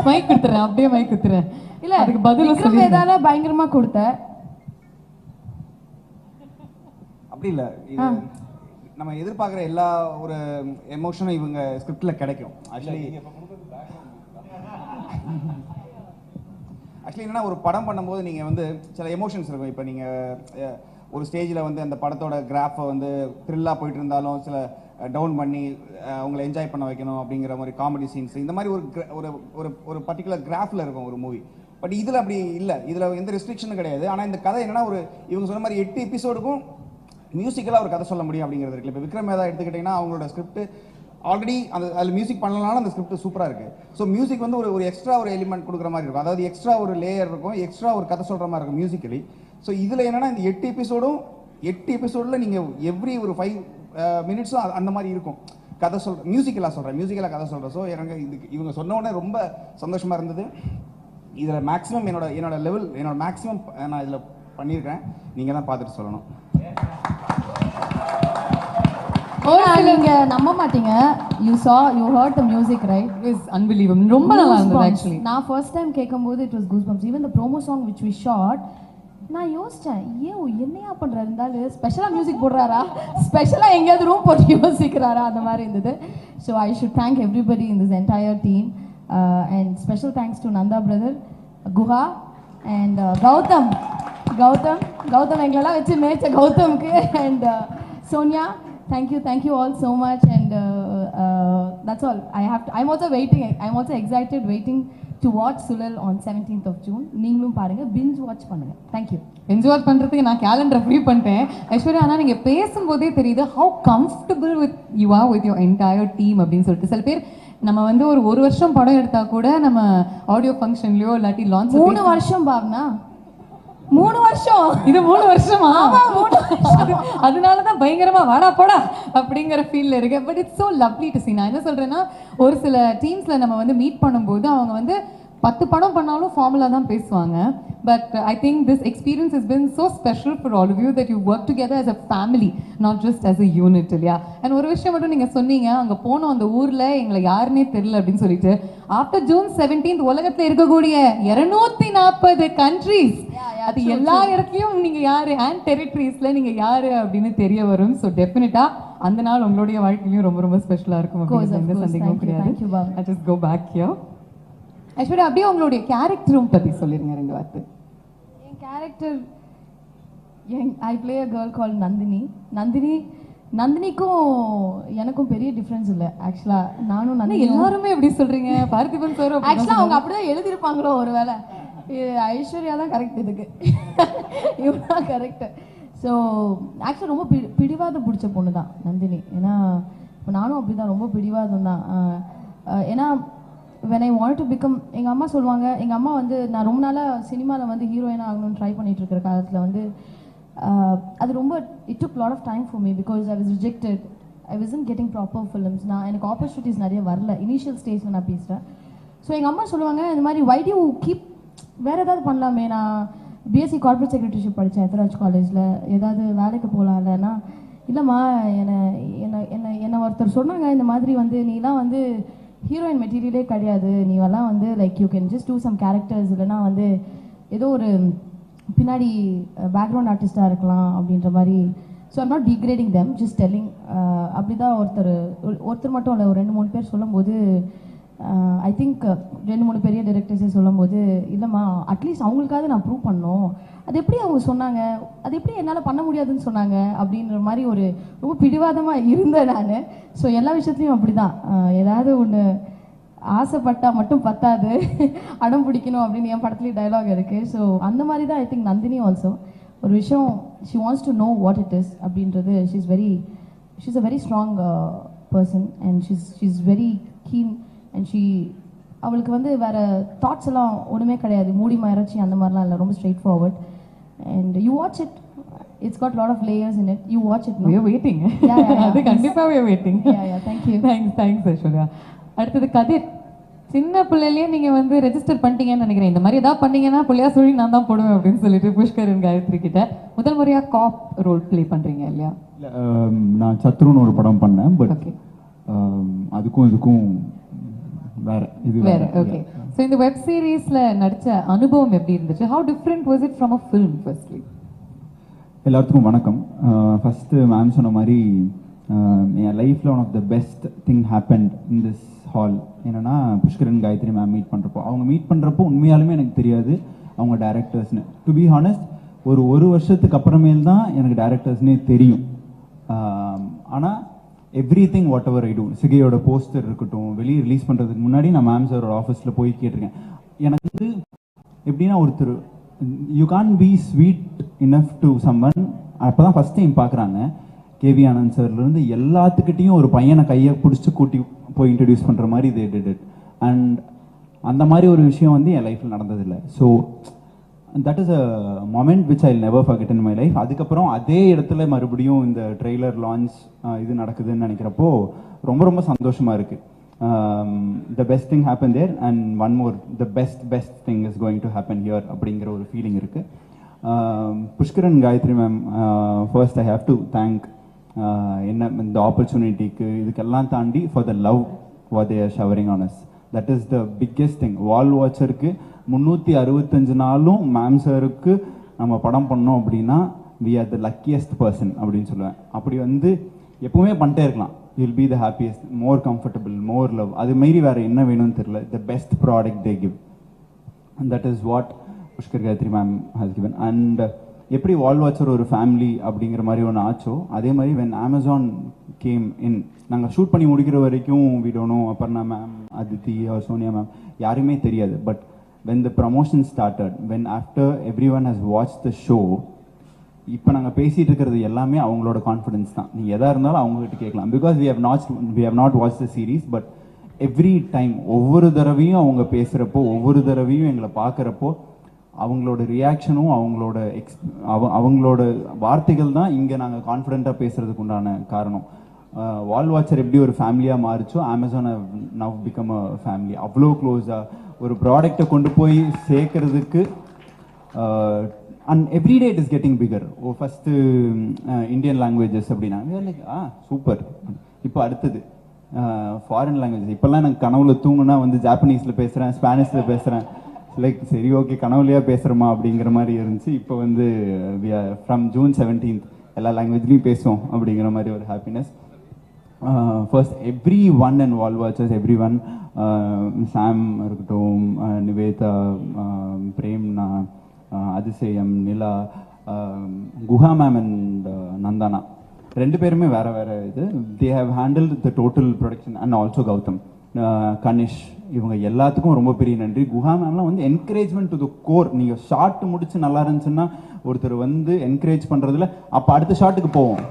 மைக் கொடுத்துறேன், அப்படியே மைக் கொடுத்துறேன். இல்லை, அதுக்கு பதில் விக்ரம் வேதால பயங்கரமாக கொடுத்த அப்படி இல்லை, இது நம்ம எதிர்பார்க்குற எல்லா ஒரு எமோஷனும் இவங்க ஸ்கிரிப்டில் கிடைக்கும். ஆக்சுவலி என்னன்னா, ஒரு படம் பண்ணும்போது நீங்கள் வந்து சில எமோஷன்ஸ் இருக்கும். இப்போ நீங்கள் ஒரு ஸ்டேஜில் வந்து அந்த படத்தோட கிராஃபை வந்து த்ரில்லாக போயிட்டு இருந்தாலும் சில டவுன் பண்ணி அவங்களை என்ஜாய் பண்ண வைக்கணும் அப்படிங்கிற மாதிரி காமெடி சீன்ஸ், இந்த மாதிரி ஒரு ஒரு ஒரு பர்டிகுலர் கிராஃபில் இருக்கும் ஒரு மூவி. பட் இதில் அப்படி இல்லை, இதில் எந்த ரெஸ்ட்ரிக்ஷனும் கிடையாது. ஆனால் இந்த கதை என்னன்னா, இவங்க சொன்ன மாதிரி 8 எபிசோடுக்கும் மியூசிக்கலாக ஒரு கதை சொல்ல முடியும் அப்படிங்கிறது இருக்குல்ல. இப்போ விக்ரம் வேதா எடுத்துக்கிட்டிங்கன்னா அவங்களோட ஸ்கிரிப்ட் ஆல்ரெடி அதில் மியூசிக் பண்ணலனாலும் அந்த ஸ்கிரிப்ட் சூப்பராக இருக்குது. ஸோ மியூசிக் வந்து ஒரு எக்ஸ்ட்ரா ஒரு எலிமெண்ட் கொடுக்குற மாதிரி இருக்கும். அதாவது எக்ஸ்ட்ரா ஒரு லேயர் இருக்கும், எக்ஸ்ட்ரா ஒரு கதை சொல்கிற மாதிரி இருக்கும் மியூசிக்கலி. ஸோ இதில் என்னென்னா, இந்த 8 எபிசோடில் நீங்கள் எவ்ரி ஒரு 5 மினிட்ஸும் அந்த மாதிரி இருக்கும் கதை மியூசிக்கலாக கதை சொல்கிறேன். ஸோ எனக்கு இவங்க சொன்ன உடனே ரொம்ப சந்தோஷமாக இருந்தது. இதில் மேக்ஸிமம் என்னோட மேக்ஸிமம் நான் இதில் பண்ணியிருக்கேன். நீங்கள் தான் பார்த்துட்டு சொல்லணும். நீங்க நம்ப மாட்டீங்க, you heard the music, right? It was unbelievable. ரொம்ப நல்லா இருந்தது actually. நான் first time கேட்கும்போது it was goosebumps. Even the promo song which we shot, நான் யோசிச்சேன், என்னையா பண்றாரு இருந்தாலும் ஸ்பெஷலா மியூசிக் போடுறாரா, ஸ்பெஷலா எங்கேயாவது ரூம் போட்டு யோசிக்கிறாரா, அந்த மாதிரி இருந்தது. So I should thank everybody in this entire team, and special thanks to Nanda brother, Guha and Gautam எங்களெல்லாம் வச்சு மேய்ச்ச கௌதம்க்கு, and Sonia, thank you all so much, and that's all. I'm also excited waiting to watch Suzhal on 17th of June. நீங்களும் பாருங்க, binge watch பண்ணுங்க. Thank you. binge watch பண்றதுக்கு நான் calendar free பண்ணிட்டேன். ஐஸ்வர்யா, ஆனா நீங்க பேசும்போதே தெரியுது how comfortable you are with your entire team அப்படின்னு சொல்லிட்டு. சில பேர் நம்ம வந்து ஒரு வருஷம் படம் எடுத்தா கூட நம்ம ஆடியோ ஃபங்க்ஷன்லயோ இல்லாட்டி லான்ச் 3 வருஷம் பாவனா 3 வருஷம் இது 3 வருஷமா? அதனாலதான் பயங்கரமா வாடா போடா அப்படிங்கிற ஃபீல்ல இருக்கு. But it's so lovely to see. நான் என்ன சொல்றேன்னா, ஒரு சில டீம்ஸ்ல நம்ம வந்து மீட் பண்ணும்போது அவங்க வந்து 10 படம் பண்ணாலும் ஃபார்முலா தான் பேசுவாங்க. But I think this experience has been so special for all of you that you work together as a family, not just as a unit, இல்லையா? அண்ட் ஒரு விஷயம் மட்டும் நீங்க சொன்னீங்க, அங்க போனோம் அந்த ஊர்ல எங்களை யாருன்னே தெரியல அப்படின்னு சொல்லிட்டு. ஆஃப்டர் June 17th உலகத்துல இருக்கக்கூடிய 240 கண்ட்ரீஸ், அது எல்லா இடத்துலயும் நீங்க யாரு அண்ட் டெரிட்டரிஸ்ல நீங்க யாரு அப்படின்னு தெரிய வரும். ஸோ டெஃபினட்டா அந்த நாள் உங்களுடைய வாழ்க்கையிலும் ரொம்ப ரொம்ப ஸ்பெஷலா இருக்கும் அப்படின்னு எந்த சந்தேகமும் கிடையாது. I just go back here. Aishwarya, அப்படியே உங்களுடைய கேரக்டரும் பத்தி சொல்லிருங்க 2 வார்த்தை. என் character, I play a girl call நந்தினிக்கும் எனக்கும் பெரிய டிஃபரன்ஸ் இல்லை ஆக்சுவலா. நானும் நந்தினி எல்லாருமே எப்படி சொல்றீங்க? பார்த்திபன் சார் ஆக்சுவலா அவங்க அப்படிதான் எழுதியிருப்பாங்களோ ஒருவேளை. ஐஸ்வர்யா தான் கரெக்ட், இதுக்கு இவதான் கரெக்ட். ஸோ ஆக்சுவலாக ரொம்ப பிடிவாதம் பிடிச்ச பொண்ணு தான் நந்தினி. ஏன்னா நானும் அப்படிதான், ரொம்ப பிடிவாதம் தான். ஏன்னா when I wanted to become, எங்கள் அம்மா சொல்லுவாங்க, எங்கள் அம்மா வந்து நான் ரொம்ப நாளாக சினிமாவில் வந்து ஹீரோயினாக ஆகணும்னு ட்ரை பண்ணிட்டு இருக்கிற காலத்தில் வந்து அது ரொம்ப it took lot of time for me because I was rejected. I wasn't getting proper films. எனக்கு ஆப்பர்ச்சுனிட்டிஸ் நிறைய வரல இனிஷியல் ஸ்டேஜில் நான் பேசுகிறேன். ஸோ எங்கள் அம்மா சொல்லுவாங்க, இந்த மாதிரி why do you keep, வேறு ஏதாவது பண்ணலாமே. நான் பிஎஸ்சி கார்பரேட் செக்ரட்டரிஷிப் படித்தேன் எத்ராஜ் காலேஜில், ஏதாவது வேலைக்கு போகலாம்லன்னா, இல்லைம்மா என்னை ஒருத்தர் சொன்னாங்க, இந்த மாதிரி வந்து நீலாம் வந்து ஹீரோயின் மெட்டீரியலே கிடையாது, நீவெல்லாம் வந்து like you can just do some characters, இல்லைனா வந்து ஏதோ ஒரு பின்னாடி பேக்ரவுண்ட் ஆர்டிஸ்டாக இருக்கலாம் அப்படின்ற மாதிரி. So I'm not degrading them, just telling. அப்படி தான் ஒருத்தர் மட்டும் இல்லை, ஒரு 2-3 பேர் சொல்லும்போது, ஐ திங்க் 2-3 பெரிய டைரக்டர்ஸே சொல்லும்போது, இல்லைம்மா அட்லீஸ்ட் அவங்களுக்காவது நான் ப்ரூவ் பண்ணோம், அது எப்படி அவங்க சொன்னாங்க, அது எப்படி என்னால் பண்ண முடியாதுன்னு சொன்னாங்க அப்படின்ற மாதிரி ஒரு ரொம்ப பிடிவாதமாக இருந்தேன் நான். ஸோ எல்லா விஷயத்துலையும் அப்படி தான், ஏதாவது ஒன்று ஆசைப்பட்டா மட்டும் பத்தாது, அடம் பிடிக்கணும் அப்படின்னு என் படத்துலேயும் டைலாக் இருக்குது. ஸோ அந்த மாதிரி தான் ஐ திங்க் நந்தினி ஆல்சோ. ஒரு விஷயம் she wants to know what it is அப்படின்றது, she's a very strong person and she's very keen and அவளுக்கு வந்து வேறு தாட்ஸ் எல்லாம் ஒன்றுமே கிடையாது, மூடி மறைச்சி அந்த மாதிரிலாம் இல்லை, ரொம்ப straight forward. And you watch it, it's got a lot of layers in it. You watch it, no? We are waiting. அது கண்டிப்பா we are waiting. Yeah, thank you. Thanks Aishwarya. அடுத்தது கதிர், சின்ன பிள்ளையிலேயே நீங்க வந்து ரெஜிஸ்டர் பண்ணிட்டீங்கன்னு நினைக்கிறேன். இந்த மாதிரி ஏதாவது பண்ணீங்கன்னா புள்ளையா சொல்லி நான் தான் போடுவேன் அப்படின்னு சொல்லிட்டு புஷ்கர் காயத்ரி கிட்ட முதல் முறையா காப் ரோல் பிளே பண்றீங்க இல்லையா? நான் சத்ருன்னு ஒரு படம் பண்ணேன், பட் அதுக்கும் இதுக்கும் வேற, இது வேற. ஓகே. ஸோ இந்த வெப் சீரிஸ்ல நடிச்ச அனுபவம் எப்படி இருந்துச்சு? How different was it from a film firstly? எல்லாத்துக்கும் வணக்கம். ஃபஸ்ட்டு மேம் சொன்ன மாதிரி என் லைஃப்பில் one of the best thing happened in this hall என்னென்னா புஷ்கரன் காயத்ரி மேம் மீட் பண்ணுறப்போ. அவங்க மீட் பண்ணுறப்போ உண்மையாலுமே எனக்கு தெரியாது அவங்க டேரக்டர்ஸ்னு. டு பி ஹானஸ்ட், ஒரு வருஷத்துக்கு அப்புறமேல் தான் எனக்கு டேரக்டர்ஸ்னே தெரியும். ஆனால் everything whatever I do, சிகையோட போஸ்டர் இருக்கட்டும், வெளியே ரிலீஸ் பண்ணுறதுக்கு முன்னாடி நான் மேம் சாரோட ஆஃபீஸில் போய் கேட்டிருக்கேன். எனக்கு வந்து எப்படின்னா ஒருத்தர் you can be sweet enough to someone. அப்போ தான் ஃபஸ்ட் டைம் பார்க்குறாங்க. கேவி ஆனந்த் சார்லேருந்து எல்லாத்துக்கிட்டையும் ஒரு பையனை கையை பிடிச்சி கூட்டி போய் இன்ட்ரடியூஸ் பண்ணுற மாதிரி தே டிட் இட். அண்ட் அந்த மாதிரி ஒரு விஷயம் வந்து என் லைஃப்பில் நடந்ததில்லை. So that is a moment which I never forget in my life. அதுக்கப்புறம் அதே இடத்துல மறுபடியும் இந்த ட்ரெய்லர் லான்ச் இது நடக்குதுன்னு நினைக்கிறப்போ ரொம்ப ரொம்ப சந்தோஷமாக இருக்குது. The best thing happened there and one more, the best thing is going to happen here அப்படிங்கிற ஒரு ஃபீலிங் இருக்குது. Pushkar Gayathri ma'am, first I have to thank என்ன இந்த ஆப்பர்ச்சுனிட்டிக்கு இதுக்கெல்லாம் தாண்டி for the love what they are showering on us. That is the biggest thing. Wall வாட்சருக்கு 365 நாளும் மேம் சாருக்கு நம்ம படம் பண்ணோம் அப்படின்னா we are the luckiest person அப்படின்னு சொல்லுவேன். அப்படி வந்து எப்பவுமே பண்ணிட்டே இருக்கலாம். You'll be the happiest, more comfortable, more love. அது மாரி வேறு என்ன வேணும்னு தெரியல. The best product they give, and that is what Pushkar Gayathri ma'am has given. And எப்படி வால் வாட்சர் ஒரு ஃபேமிலி அப்படிங்கிற மாதிரி ஒன்று ஆச்சோ, அதே மாதிரி வென் அமேசான் கேம் இன், நாங்கள் ஷூட் பண்ணி முடிக்கிற வரைக்கும் we don't know Aparna ma'am, Aditi or Sonia ma'am, யாருமே தெரியாது. But when the promotion started, when after everyone has watch the show, இப்போ நாங்கள் பேசிகிட்டு இருக்கிறது எல்லாமே அவங்களோட கான்ஃபிடன்ஸ் தான். நீங்கள் எதாக இருந்தாலும் அவங்ககிட்ட கேட்கலாம். Because we have not watch the series, but every time ஒவ்வொரு தடவையும் அவங்க பேசுகிறப்போ, ஒவ்வொரு தடவையும் எங்களை பார்க்குறப்போ அவங்களோட ரியாக்ஷனும் அவங்களோட வார்த்தைகள் தான் இங்கே நாங்கள் கான்ஃபிடென்ட்டாக பேசுகிறதுக்கு உண்டான காரணம். வால் வாட்சர் எப்படி ஒரு ஃபேமிலியாக மாறிச்சோ, Amazon now become a family. அவ்வளோ க்ளோஸாக ஒரு ப்ராடக்டை கொண்டு போய் சேர்க்கறதுக்கு. And every day it is getting bigger. First Indian languages அப்படின்னா லைக் சூப்பர். இப்போ அடுத்தது ஃபாரின் லாங்குவேஜஸ். இப்போல்லாம் எனக்கு கனவுல தூங்குனா வந்து ஜாப்பனீஸில் பேசுகிறேன், ஸ்பானிஷில் பேசுகிறேன். லைக் சரி ஓகே கனவுலையாக பேசுகிறோமா அப்படிங்கிற மாதிரி இருந்துச்சு. இப்போ வந்து ஃப்ரம் June 17th எல்லா லாங்குவேஜ்லேயும் பேசுவோம் அப்படிங்கிற மாதிரி ஒரு happiness. First everyone and wall watchers, everyone, Sam இருக்கட்டும், நிவேதா, பிரேம்னா, அதிசயம், நிலா, குஹா மேம் அண்ட் நந்தானா, ரெண்டு பேருமே வேறு வேறு இது. They have handle the total production. And also Gautham, Kanish, இவங்க எல்லாத்துக்கும் ரொம்ப பெரிய நன்றி. குஹா மேம்லாம் வந்து என்கரேஜ்மெண்ட் டு த கோர். நீங்கள் ஷார்ட் முடிச்சு நல்லா இருந்துச்சுன்னா ஒருத்தர் வந்து என்கரேஜ் பண்ணுறதுல, அப்போ அடுத்த ஷாட்டுக்கு போவோம்.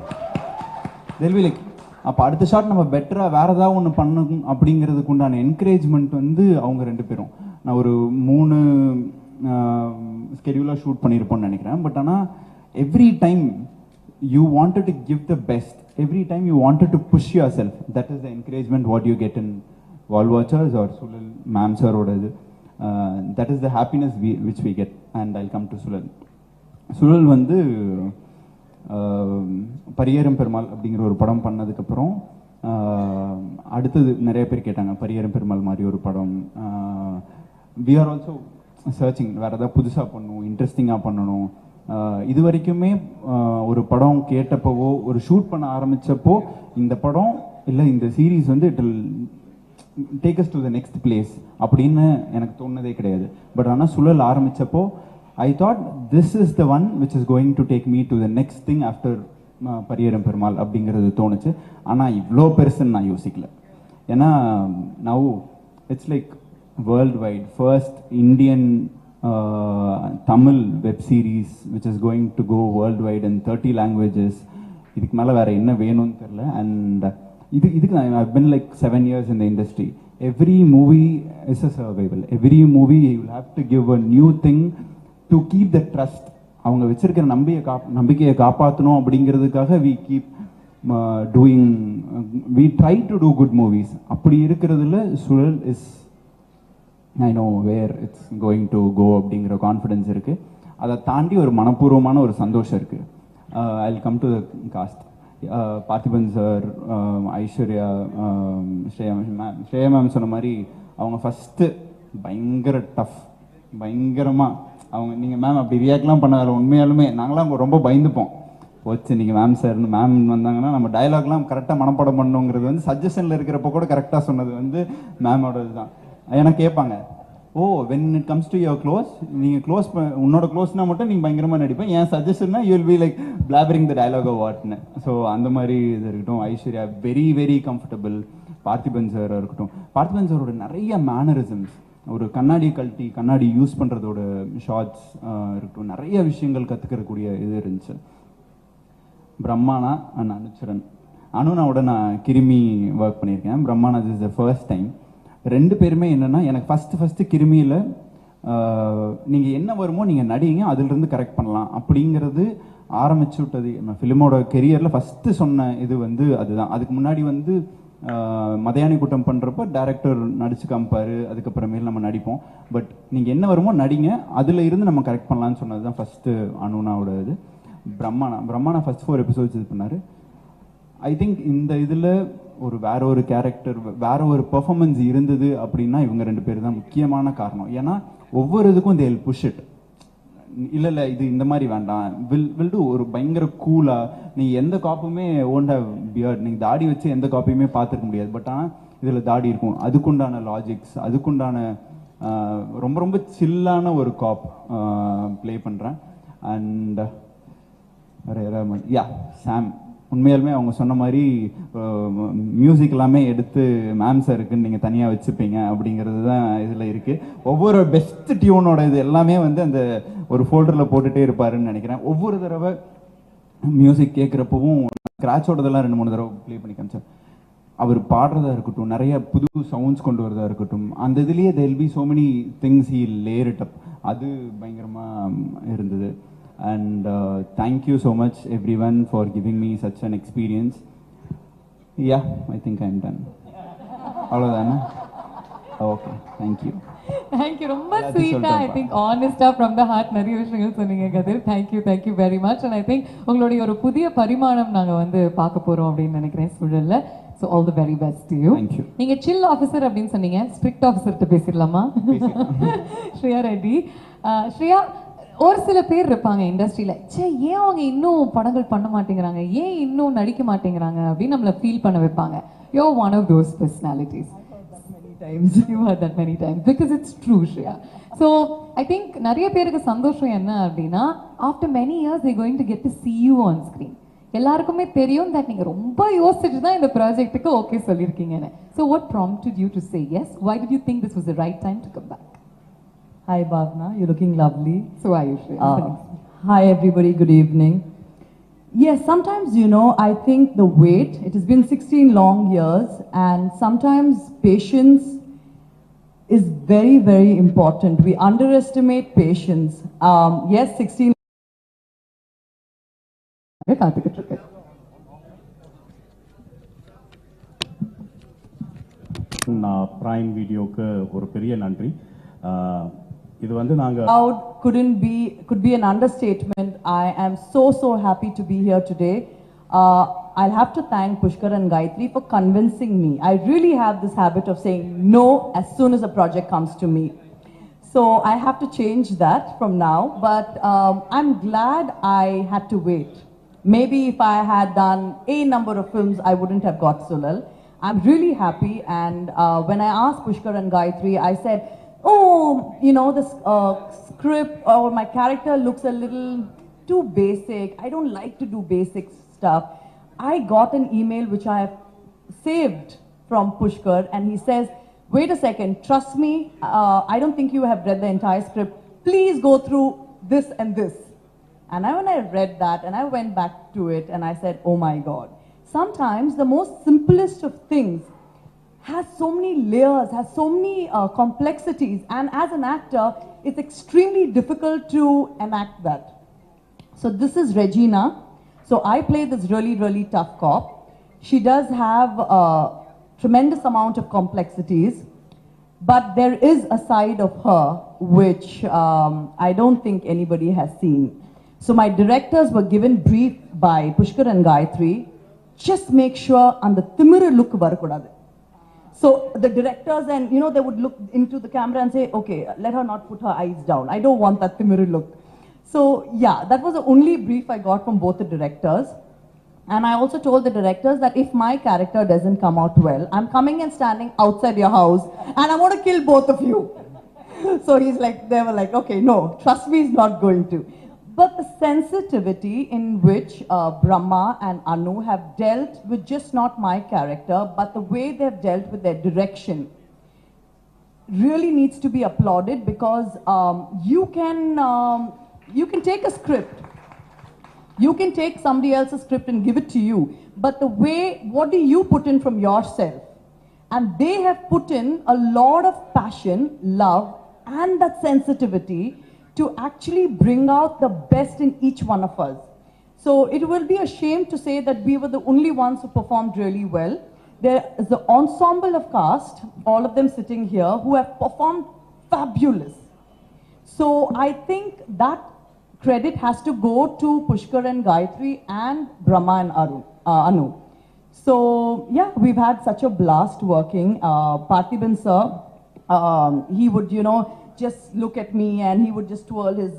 தெல்வி லைக் அப்போ அடுத்த ஷாட் நம்ம பெட்டராக வேறு ஏதாவது ஒன்று பண்ணணும் அப்படிங்கிறதுக்கு உண்டான என்கரேஜ்மெண்ட் வந்து அவங்க ரெண்டு பேரும். நான் ஒரு 3 ஸ்கெடியூலாக ஷூட் பண்ணியிருப்போம்னு நினைக்கிறேன். பட் ஆனால் every time you wanted to give the best. Every time you wanted to push yourself. That is the encouragement what you get in Wall Watchers or Suzhal ma'am sir oda. That is the happiness which we get. And I'll come to Suzhal. Suzhal வந்து பரியேறும் பெருமாள் அப்படிங்கிற ஒரு படம் பண்ணதுக்கப்புறம் அடுத்தது நிறைய பேர் கேட்டாங்க பரியேறும் பெருமாள் மாதிரி ஒரு படம். we are also searching வேறு ஏதாவது புதுசாக பண்ணணும், இன்ட்ரெஸ்டிங்காக பண்ணணும். இது வரைக்குமே ஒரு படம் கேட்டப்போவோ ஒரு ஷூட் பண்ண ஆரம்பித்தப்போ இந்த படம் இல்லை இந்த சீரீஸ் வந்து it will take us to the next place அப்படின்னு எனக்கு தோணுனதே கிடையாது. பட் ஆனால் சுழல் ஆரம்பித்தப்போ I thought this is the one which is going to take me to the next thing after Pariyerum Perumal அப்படிங்கிறது தோணுச்சு. ஆனால் இவ்வளோ பெருசுன்னு நான் யோசிக்கல. ஏன்னா now it's like worldwide first Indian Tamil web series which is going to go worldwide in 30 languages. இதுக்கு மேலே வேறு என்ன வேணும்னு தெரியல. அண்ட் இதுக்கு I've been like 7 years in the industry. Every movie is a survival. Every movie you will have to give a new thing to keep the trust. அவங்க வச்சிருக்கிற நம்பிக்கையை காப்பாற்றணும் அப்படிங்கிறதுக்காக we keep doing, we try to do good movies. அப்படி இருக்கிறதுல Suzhal is I know where it's going to go அப்படிங்கிற confidence இருக்குது. அதை தாண்டி ஒரு மனப்பூர்வமான ஒரு சந்தோஷம் இருக்குது. I will come to the cost. Parthiban sir, Aishwarya, Shreya ma'am சொன்ன மாதிரி அவங்க ஃபஸ்ட்டு பயங்கர டஃப், பயங்கரமாக அவங்க நீங்கள் மேம் அப்படி ரியாக்ட்லாம் பண்ண வேலை. உண்மையாலுமே நாங்களாம் ரொம்ப பயந்துப்போம். போச்சு இன்னைக்கு மேம் சார் மேம் வந்தாங்கன்னா நம்ம டயலாக்லாம் கரெக்டாக மனப்பாடம் பண்ணணுங்கிறது வந்து சஜஷனில் இருக்கிறப்போ கூட கரெக்டாக சொன்னது வந்து மேமோட இதுதான். எனக்கு கேட்பாங்க, oh when it comes to your close, நீங்கள் க்ளோஸ் உன்னோட க்ளோஸ்னா மட்டும் நீங்கள் பயங்கரமாக நடிப்பேன், என் சஜஷன்னா you will be like blabbering the dialogue வாட்னு. ஸோ அந்த மாதிரி இது இருக்கட்டும். Aishwarya very very comfortable. Parthiban sir இருக்கட்டும், பார்த்திபன் சாரோட நிறைய மேனரிசம்ஸ், ஒரு கண்ணாடி கழட்டி கண்ணாடி யூஸ் பண்ணுறதோட ஷார்ட்ஸ் இருக்கட்டும், நிறைய விஷயங்கள் கற்றுக்கிறக்கூடிய இது இருந்துச்சு. பிரம்மானா அண்ட் அனுச்சரன், அனுனாவோட நான் கிருமி ஒர்க் பண்ணியிருக்கேன். பிரம்மானா this is the first time. ரெண்டு பேருமே என்னென்னா, எனக்கு ஃபஸ்ட்டு கிருமியில் நீங்கள் என்ன வருமோ நீங்கள் நடிங்க, அதிலிருந்து கரெக்ட் பண்ணலாம் அப்படிங்கிறது ஆரம்பிச்சு விட்டது. நான் ஃபிலிமோட கெரியரில் ஃபஸ்ட்டு சொன்ன இது வந்து அதுதான். அதுக்கு முன்னாடி வந்து மதையானி கூட்டம் பண்ணுறப்போ டேரக்டர் நடிச்சு காமிப்பார், அதுக்கப்புறமேல் நம்ம நடிப்போம். பட் நீங்கள் என்ன வருமோ நடிங்க, அதில் இருந்து நம்ம கரெக்ட் பண்ணலான்னு சொன்னது தான் ஃபஸ்ட்டு அனுனாவோட இது. பிரம்மானா ஃபஸ்ட் 4 எபிசோட்ஸ் இது பண்ணார். ஐ திங்க் இந்த இதில் வேற ஒரு கேரக்டர், வேற ஒரு பெர்ஃபார்மன்ஸ் இருந்தது அப்படின்னா இவங்க 2 பேர் தான் முக்கியமான காரணம். ஏன்னா ஒவ்வொரு இதுக்கும் தே வில் புஷ் இட். இல்லை இது இந்த மாதிரி வேண்டாம், வில் டூ ஒரு பயங்கர கூலாக. நீங்கள் எந்த காப்புமே ஓன்ட் ஹவ் பியர்ட், நீங்கள் தாடி வச்சு எந்த காப்பையுமே பார்த்துருக்க முடியாது. பட் ஆனால் இதில் தாடி இருக்கும், அதுக்குண்டான லாஜிக்ஸ், அதுக்குண்டான ரொம்ப ரொம்ப சில்லான ஒரு காப் ப்ளே பண்ணுறேன். அண்ட் யா சாம், உண்மையாலுமே அவங்க சொன்ன மாதிரி மியூசிக் எல்லாமே எடுத்து மேம் சாருக்குன்னு நீங்கள் தனியாக வச்சுப்பீங்க அப்படிங்கிறது தான் இதில் இருக்குது. ஒவ்வொரு பெஸ்ட் டியூனோட இது எல்லாமே வந்து அந்த ஒரு ஃபோல்டரில் போட்டுகிட்டே இருப்பாருன்னு நினைக்கிறேன். ஒவ்வொரு தடவை மியூசிக் கேட்குறப்பவும் ஸ்க்ராட்சோடதெல்லாம் 2-3 தடவை ப்ளே பண்ணி காமிச்சார். அவர் பாடுறதா இருக்கட்டும், நிறைய புது சவுண்ட்ஸ் கொண்டு வரதா இருக்கட்டும், அந்த இதுலேயே there will be so many things he layer it up. அது பயங்கரமாக இருந்தது. And thank you so much everyone for giving me such an experience. Yeah, I think I'm done. Avladana? Okay, thank you. Thank you. ரொம்ப ஸ்வீட்டா, I think honest from the heart நிறைய விஷயங்கள் சொன்னீங்க கதிர். Thank you very much. And I think உங்களுடைய ஒரு புதிய பரிமாணம் நாங்க வந்து பார்க்க போறோம் அப்படின்னு நினைக்கிறேன் சூழல்ல. So all the very best to you. Thank you. நீங்க chill officer அப்படின்னு சொன்னீங்க, strict officer கிட்ட பேசிடலாமா? ஸ்ரீயா ரெட்டி. ஸ்ரீயா, ஒரு சில பேர் இருப்பாங்க இண்டஸ்ட்ரியில, சே ஏன் அவங்க இன்னும் படங்கள் பண்ண மாட்டேங்கிறாங்க, ஏன் இன்னும் நடிக்க மாட்டேங்கிறாங்க அப்படின்னு நம்மள ஃபீல் பண்ண வைப்பாங்க. You're one of those personalities. You heard that many times because it's true, Shreya. So I think நிறைய பேருக்கு சந்தோஷம் என்ன அப்படின்னா, after many years they're going to get to see you on screen. எல்லாருக்குமே தெரியும் that நீங்க ரொம்ப யோசிச்சுட்டு தான் இந்த ப்ராஜெக்ட்டுக்கு okay சொல்லியிருக்கீங்கன்னு. So what prompted you to say yes? Why did you think this was the right time to come back? Hi Bhavna, you're looking lovely. So are you, Shreya? Hi everybody, good evening. Yes, sometimes I think the wait, it has been 16 long years, and sometimes patience is very, very important. We underestimate patience. Yes, 16. Prime வீடியோக்கு ஒரு பெரிய நன்றி. இது வந்து நாங்க could be an understatement. I am so happy to be here today. I'll have to thank Pushkar and Gayathri for convincing me. I really have this habit of saying no as soon as a project comes to me. So I have to change that from now, but I'm glad I had to wait. Maybe if I had done a number of films, I wouldn't have got Sulal. I'm really happy, and when I asked Pushkar and Gayathri, I said, this script or my character looks a little too basic. I don't like to do basic stuff. I got an email which I have saved from Pushkar, and he says, wait a second, trust me, I don't think you have read the entire script. Please go through this and this. And when I read that, and I went back to it, and I said, oh my God. Sometimes the most simplest of things has so many layers, has so many complexities, and as an actor, it's extremely difficult to enact that. So this is Regina. So I play this really, really tough cop. She does have a tremendous amount of complexities, but there is a side of her which I don't think anybody has seen. So my directors were given brief by Pushkar and Gayathri, just make sure and the thimira look varukudadu. So the directors and they would look into the camera and say, okay, let her not put her eyes down. I don't want that thimira look. So yeah, that was the only brief I got from both the directors. And I also told the directors that if my character doesn't come out well, I'm coming and standing outside your house and I'm going to kill both of you. So they were like, okay, no, trust me, he's not going to. But the sensitivity in which Bramma and Anu have dealt with just not my character, but the way they've dealt with their direction really needs to be applauded, because you can take a script. You can take somebody else's script and give it to you. But the way, what do you put in from yourself? And they have put in a lot of passion, love, and that sensitivity to actually bring out the best in each one of us. So it will be a shame to say that we were the only ones who performed really well. There is the ensemble of cast, all of them sitting here, who have performed fabulous. So I think that credit has to go to Pushkar and Gayathri and Bramma and Anu. So yeah, we've had such a blast working. Parthiban sir, he would, just look at me and he would just twirl his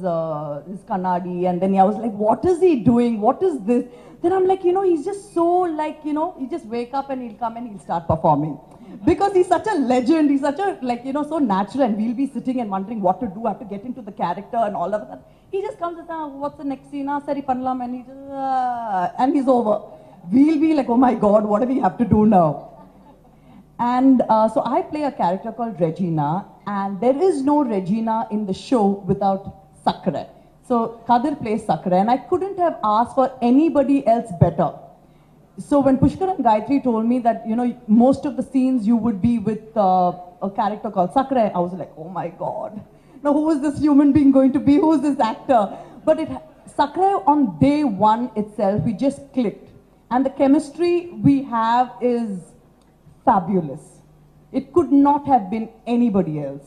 kannadi, and then I was like, what is he doing? What is this? Then I'm like, he's just so he just wake up and he'll come and he'll start performing. Because he's such a legend, he's such a, so natural, and we'll be sitting and wondering what to do, have to get into the character and all of that. He just comes and says, what's the next scene? Sari pannalam, and he just, and he's over. We'll be like, oh my God, what do we have to do now? And so I play a character called Regina, and there is no Regina in the show without Sakra. So Kathir plays Sakra, and I couldn't have asked for anybody else better. So when Pushkar and Gayathri told me that, most of the scenes you would be with a character called Sakra, I was like, oh my God. Now who is this human being going to be? Who is this actor? But Sakra on day one itself, we just clicked. And the chemistry we have is fabulous. It could not have been anybody else.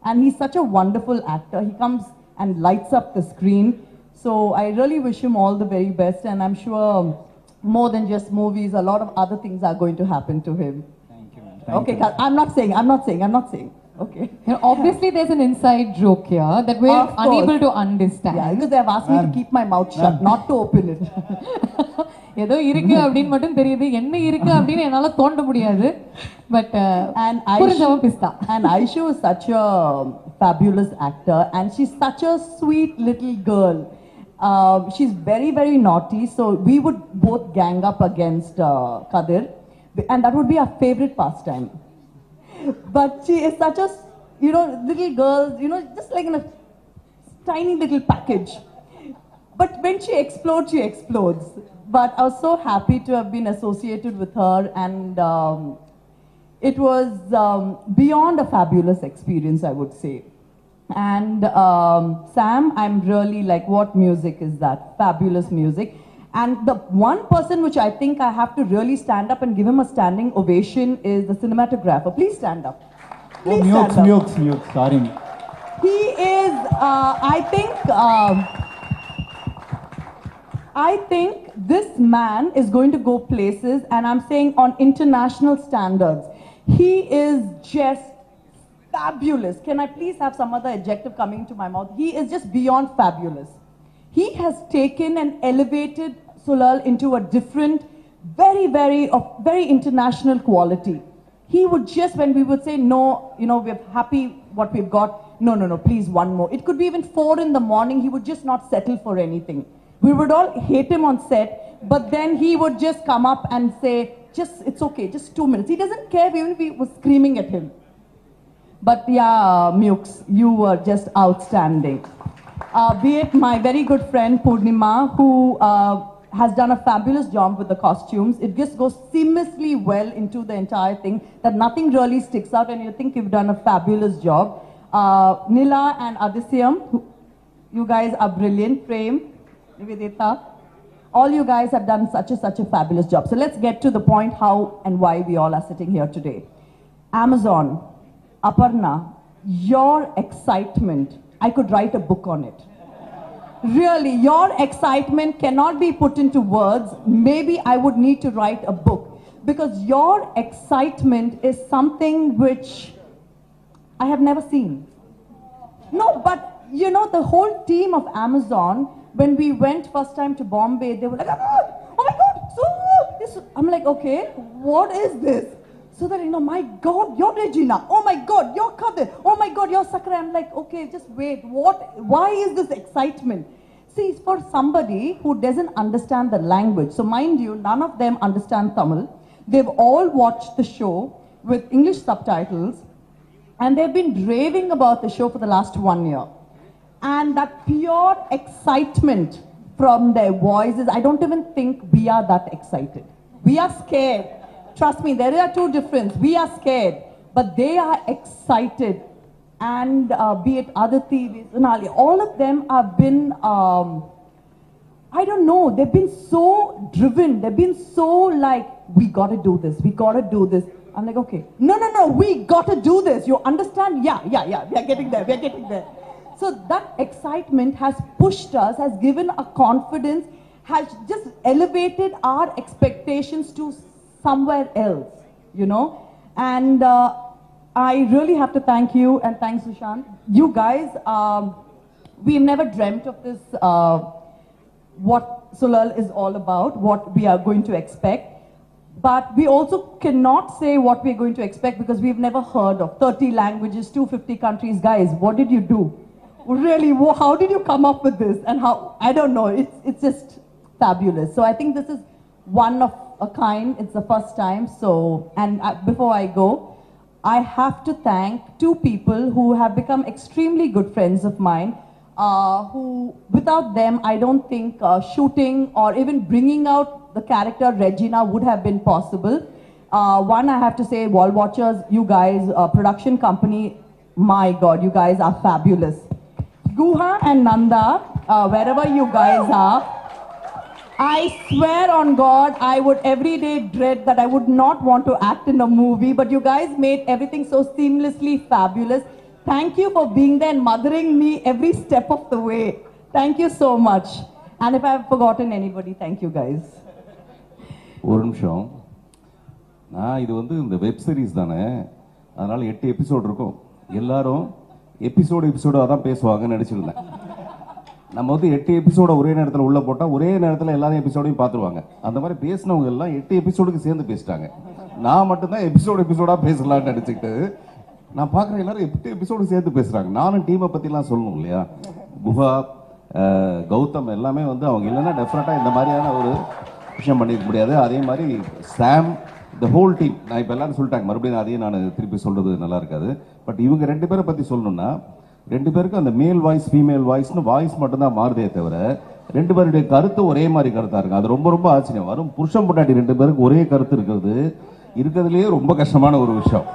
And he's such a wonderful actor. He comes and lights up the screen. So I really wish him all the very best, and I'm sure more than just movies, a lot of other things are going to happen to him. Thank you, man. Okay, I'm not saying. Okay. Obviously, there's an inside joke here that we're unable to understand. Yeah, because they have asked me to keep my mouth shut, not to open it. ஏதோ இருக்கு அப்படினு மட்டும் தெரியுது, என்ன இருக்கு அப்படினு என்னால தோண்ட முடியாது. But புரிஞ்சவன் pista. And Aisha is such a fabulous actor, and she's such a sweet little girl. She's very, very naughty, so we would both gang up against Kathir, and that would be our favorite pastime. But she is such a, little girl, just like in a tiny little package. But when she explodes. But I was so happy to have been associated with her, and it was beyond a fabulous experience, I would say. And Sam, I'm really like, what music is that? Fabulous music. And the one person which I think I have to really stand up and give him a standing ovation is the cinematographer. Please stand up. Please stand up. Mute. Sorry. He is, I think this man is going to go places, and I'm saying on international standards. He is just fabulous. Can I please have some other adjective coming to my mouth? He is just beyond fabulous. He has taken and elevated Suzhal into a different, very, very international quality. He would just, when we would say, no, we're happy what we've got, no, please, one more. It could be even 4 in the morning, he would just not settle for anything. We would all hate him on set, but then he would just come up and say, it's okay, just 2 minutes. He doesn't care even if we were screaming at him. But yeah, Mukes, you were just outstanding. Be it my very good friend Purnima, who has done a fabulous job with the costumes. It just goes seamlessly well into the entire thing, that nothing really sticks out, and you think you've done a fabulous job. Nila and Adisyam, you guys are brilliant. Prem, Nivedita, all you guys have done such a fabulous job. So let's get to the point how and why we all are sitting here today. Amazon, Aparna, your excitement, I could write a book on it. Really, your excitement cannot be put into words. Maybe I would need to write a book, because your excitement is something which I have never seen. No, but you know, the whole team of Amazon, when we went first time to Bombay, they were like, oh my God, so this. I'm like, okay, what is this? So that, you know, my God, you're Regina. Oh my God, you're Kathir. Oh my God, you're Sakra. I'm like, okay, just wait. Why is this excitement? See, it's for somebody who doesn't understand the language. So mind you, none of them understand Tamil. They've all watched the show with English subtitles, and they've been raving about the show for the last 1 year. And that pure excitement from their voices, I don't even think we are that excited. We are scared. Trust me, there are two differences. We are scared, but they are excited. And be it Aditi, Sonali, all of them have been, I don't know, they've been so driven. They've been so like, we got to do this. We got to do this. I'm like, okay, no, we got to do this. You understand? Yeah, we are getting there. So that excitement has pushed us, has given a confidence, has just elevated our expectations to somewhere else, you know. And I really have to thank you, and thanks Sushant. You guys, we've never dreamt of this, what Sulal is all about, what we are going to expect. But we also cannot say what we're going to expect because we've never heard of 30 languages, 250 countries. Guys, what did you do? Really, how did you come up with this? And how, I don't know, it's just fabulous. So I think this is one of a kind. It's the first time. So, and before I go, I have to thank two people who have become extremely good friends of mine, who, without them, I don't think shooting or even bringing out the character Regina would have been possible. One, I have to say, Wall Watchers, you guys, production company, my God, you guys are fabulous. Guha and Nanda, wherever you guys are, I swear on God, I would every day dread that I would not want to act in a movie, but you guys made everything so seamlessly fabulous. Thank you for being there and mothering me every step of the way. Thank you so much. And if I've forgotten anybody, thank you guys. ஒரு நிமிஷம், நான் இது வந்து இந்த web series தானே, அதனால 8 episode இருக்கும். எல்லாரும் எபிசோடாக தான் பேசுவாங்கன்னு நினச்சிருந்தேன். நம்ம வந்து 8 எபிசோட ஒரே நேரத்தில் உள்ள போட்டால் ஒரே நேரத்தில் எல்லா எபிசோடையும் பார்த்துருவாங்க. அந்த மாதிரி பேசினவங்க எல்லாம் 8 எபிசோடுக்கு சேர்ந்து பேசிட்டாங்க. நான் மட்டும்தான் எபிசோடாக பேசலாம்னு நினச்சிக்கிட்டு நான் பார்க்குற எல்லாரும் 8 எபிசோடு சேர்த்து பேசுகிறாங்க. நானும் டீமை பற்றிலாம் சொல்லணும் இல்லையா? குஹா, கௌதம் எல்லாமே வந்து அவங்க இல்லைன்னா டெஃபினட்டாக இந்த மாதிரியான ஒரு விஷயம் பண்ணிக்க முடியாது. அதே மாதிரி சாம், த ஹோல் டீம். நான் இப்போ எல்லாரும் சொல்லிட்டாங்க, மறுபடியும் அதையும் நான் திருப்பி சொல்கிறது நல்லா இருக்காது. பட் இவங்க 2 பேரை பற்றி சொல்லணும்னா, 2 பேருக்கும் அந்த மேல் வாய்ஸ் ஃபீமேல் வாய்ஸ்னு வாய்ஸ் மட்டும்தான் மாறுதே தவிர 2 பேருடைய கருத்து ஒரே மாதிரி கருத்தாக இருக்கும். அது ரொம்ப ரொம்ப ஆச்சரியம். வரும் புருஷன் பொண்டாட்டி 2 பேருக்கு ஒரே கருத்து இருக்கிறதுலேயே ரொம்ப கஷ்டமான ஒரு விஷயம்.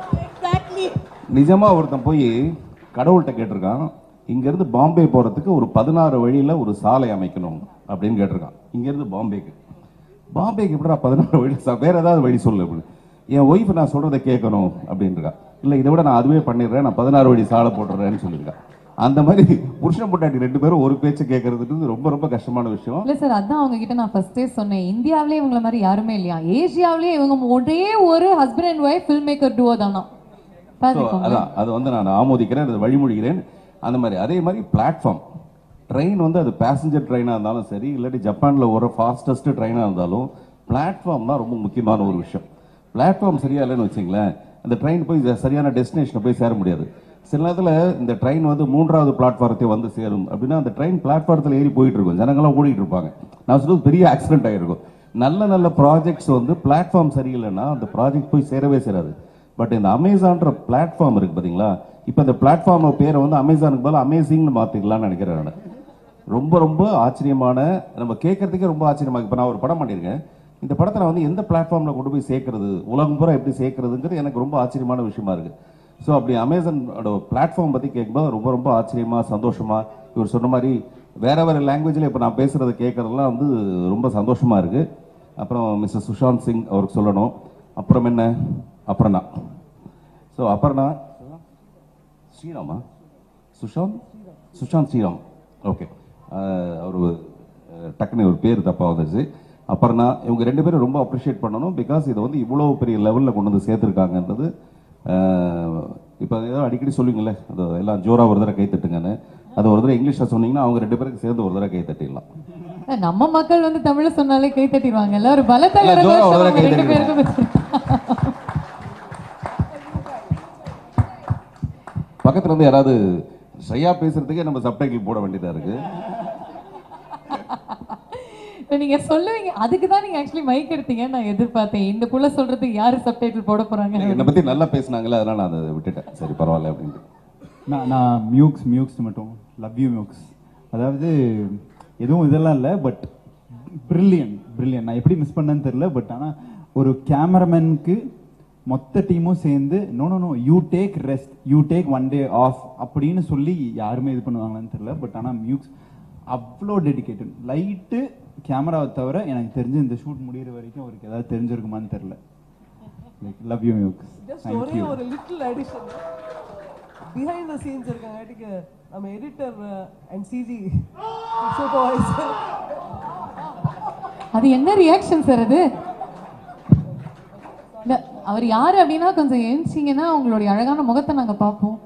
நிஜமாக ஒருத்தன் போய் கடவுள்கிட்ட கேட்டிருக்கான், இங்கேருந்து பாம்பே போகிறதுக்கு ஒரு 16 வழியில் ஒரு சாலை அமைக்கணும் அப்படின்னு கேட்டிருக்கான். இங்கேருந்து பாம்பேக்கு எப்படிடா 16 வழி, வேற ஏதாவது வழி சொல்லு அப்படின்னு. என் ஒய்ஃப் நான் சொல்கிறத கேட்கணும் அப்படின்ட்டுருக்கான். இல்லை, இதை விட நான் அதுவே பண்ணிடுறேன், நான் 16 வழி சாலை போட்டுறேன்னு சொல்லியிருக்கேன். அந்த மாதிரி புருஷன் பொண்டாட்டி 2 பேரும் ஒரு பேச்சு கேட்கறதுக்கு ரொம்ப ரொம்ப கஷ்டமான விஷயம். இல்ல சார், அதான் அவங்க கிட்ட நான் ஃபர்ஸ்டே சொன்னேன், இந்தியாவிலே இவங்கள மாதிரி யாருமே இல்லையா, ஏசியாவிலே இவங்க ஒரே ஒரு husband and wife filmmaker duo தானா. அதான் அது வந்து நான் ஆமோதிக்கிறேன், அது வழிமொழிகிறேன். அந்த மாதிரி அதே மாதிரி பிளாட்ஃபார்ம் ட்ரெயின் வந்து அது பேசஞ்சர் ட்ரெயினாக இருந்தாலும் சரி, இல்லாட்டி ஜப்பானில் ஒரு ஃபாஸ்டஸ்ட் ட்ரெயினாக இருந்தாலும் பிளாட்ஃபார்ம் தான் ரொம்ப முக்கியமான ஒரு விஷயம். பிளாட்ஃபார்ம் சரியா இல்லைன்னு வச்சிங்களேன், அந்த ட்ரெயின் போய் சரியான டெஸ்டினேஷனை போய் சேர முடியாது. சில நேரத்தில் இந்த ட்ரெயின் வந்து 3வது பிளாட்ஃபாரத்தை வந்து சேரும் அப்படின்னா அந்த ட்ரெயின் பிளாட்ஃபாரத்தில் ஏறி போயிட்டு இருக்கும், ஜனங்களாம் ஓடிட்டு இருப்பாங்க. நான் சொல்றது பெரிய ஆக்சிடென்ட் ஆகிருக்கும். நல்ல ப்ராஜெக்ட்ஸ் வந்து பிளாட்ஃபார்ம் சரியில்லைன்னா அந்த ப்ராஜெக்ட் போய் சேரவே சேராது. பட் இந்த அமேசான்ற பிளாட்ஃபார்ம் இருக்கு பார்த்தீங்களா, இப்போ இந்த பிளாட்ஃபார்ம் பேரை வந்து அமேசானுக்கு பதில் அமேசிங்னு மாற்றிக்கலாம்னு நினைக்கிறேன் நான். ரொம்ப ரொம்ப ஆச்சரியமான, நம்ம கேட்கறதுக்கே ரொம்ப ஆச்சரியமாக. இப்போ நான் ஒரு படம் பண்ணியிருக்கேன், இந்த படத்தை நான் வந்து எந்த பிளாட்ஃபார்மில் கொண்டு போய் சேர்க்கறது, உலகம் பூரா எப்படி சேர்க்கறதுங்கிறது எனக்கு ரொம்ப ஆச்சரியமான விஷயமா இருக்குது. ஸோ அப்படி அமேசானோட பிளாட்ஃபார்ம் பற்றி கேட்கும்போது ரொம்ப ரொம்ப ஆச்சரியமாக, சந்தோஷமாக, இவர் சொன்ன மாதிரி வேறு லாங்குவேஜில் இப்போ நான் பேசுகிறத கேட்குறதுலாம் வந்து ரொம்ப சந்தோஷமாக இருக்குது. அப்புறம் மிஸ்டர் சுஷாந்த் சிங் அவருக்கு சொல்லணும். அப்புறம் என்ன, அப்புறம்னா ஸோ அப்புறம்னா ஸ்ரீராமா, சுஷாந்த் ஸ்ரீராம், ஓகே, அவர் டக்குன்னு ஒரு பேர் தப்பாக வந்துச்சு. அப்புறம்னா இவங்க 2 பேரும் ரொம்ப அப்ரிஷியேட் பண்ணணும். பிகாஸ் இதை வந்து இவ்வளோ பெரிய லெவலில் கொண்டு வந்து சேர்த்துருக்காங்கன்றது. இப்போ ஏதோ அடிக்கடி சொல்லுவீங்களே, அது எல்லாம் ஜோராக ஒரு தடவை கை தட்டுங்கன்னு, அது ஒரு தடவை இங்கிலீஷில் சொன்னீங்கன்னா அவங்க 2 பேருக்கு சேர்ந்து ஒரு தடவை கை தட்டிடலாம். நம்ம மக்கள் வந்து தமிழ் சொன்னாலே கை தட்டிடுவாங்கல்ல, ஒரு பலத்த ரெண்டு பேருக்கும். பக்கத்துல இருந்து யாராவது ஸ்ரேயா பேசுறதுக்கே நம்ம சப்டைட்டில் போட வேண்டியதா இருக்கு. நீங்க சொல்லுவீங்க, அதுக்கு தான் நீங்க ஆக்சுவலி மைக் எடுத்தீங்க நான் எதிர்பார்த்தேன். இந்த புள்ள சொல்றதுக்கு யாரு சப்டைட்டில் போட போறாங்க? என்னை பத்தி நல்லா பேசினாங்களே, அதனால நான் அதை விட்டுட்டேன். சரி பரவாயில்ல அப்படின்ட்டு. நான் மியூக்ஸ் மட்டும் லவ் யூ மியூக்ஸ். அதாவது எதுவும் இதெல்லாம் இல்லை, பட் பிரில்லியன்ட். நான் எப்படி மிஸ் பண்ணேன்னு தெரியல. பட் ஆனால் ஒரு கேமராமேனுக்கு மொத்த டீமும் சேர்ந்து no you take rest, you take 1 day off அப்படின்னு சொல்லி யாருமே இது பண்ணுவாங்களான்னு தெரியல. பட் ஆனால் மியூக்ஸ் அவ்வளோ டெடிக்கேட்டட். லைட்டு கேமராவை தவிர எனக்கு தெரிஞ்சு இந்த ஷூட் முடிகிற வரைக்கும் அவருக்கு ஏதாவது தெரிஞ்சிருக்குமான்னு தெரியல. லைக் லவ் யூ மியூக்ஸ். ஒரே ஒரு little addition behind the scenes இருக்காங்க. நம்ம எடிட்டர் அண்ட் சிஜி சூப்பர்வைசர், அது என்ன ரியாக்ஷன் சார் அது? அவர் யாரு அப்படின்னா கொஞ்சம் எழுச்சிங்கன்னா உங்களுடைய அழகான முகத்தை நாங்க பார்ப்போம்.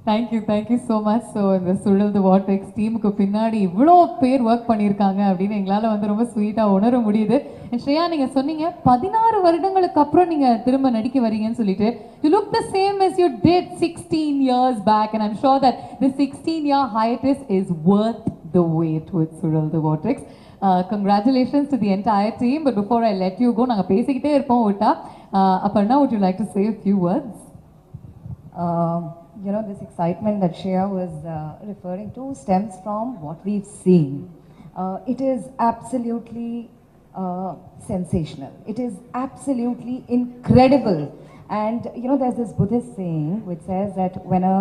Thank you so much. ஸோ இந்த சுழல் தி வார்டெக்ஸ் டீமுக்கு பின்னாடி இவ்வளோ பேர் ஒர்க் பண்ணியிருக்காங்க அப்படின்னு எங்களால் வந்து ரொம்ப ஸ்வீட்டாக உணர முடியுது. ஸ்ரேயா, நீங்கள் சொன்னீங்க 16 வருடங்களுக்கு அப்புறம் நீங்கள் திரும்ப நடிக்க வரீங்கன்னு சொல்லிட்டு. You look the same as you did 16 years back, and I'm sure that the 16-year hiatus is worth the wait with சுழல் தி vortex. Congratulations to the entire team. But before I let you go, நாங்கள் பேசிக்கிட்டே இருப்போம் விட்டா. Aparna, would you like to say a few words? You know, this excitement that Shreya was referring to stems from what we've seen. It is absolutely sensational. It is absolutely incredible. And you know, there's this Buddhist saying which says that when a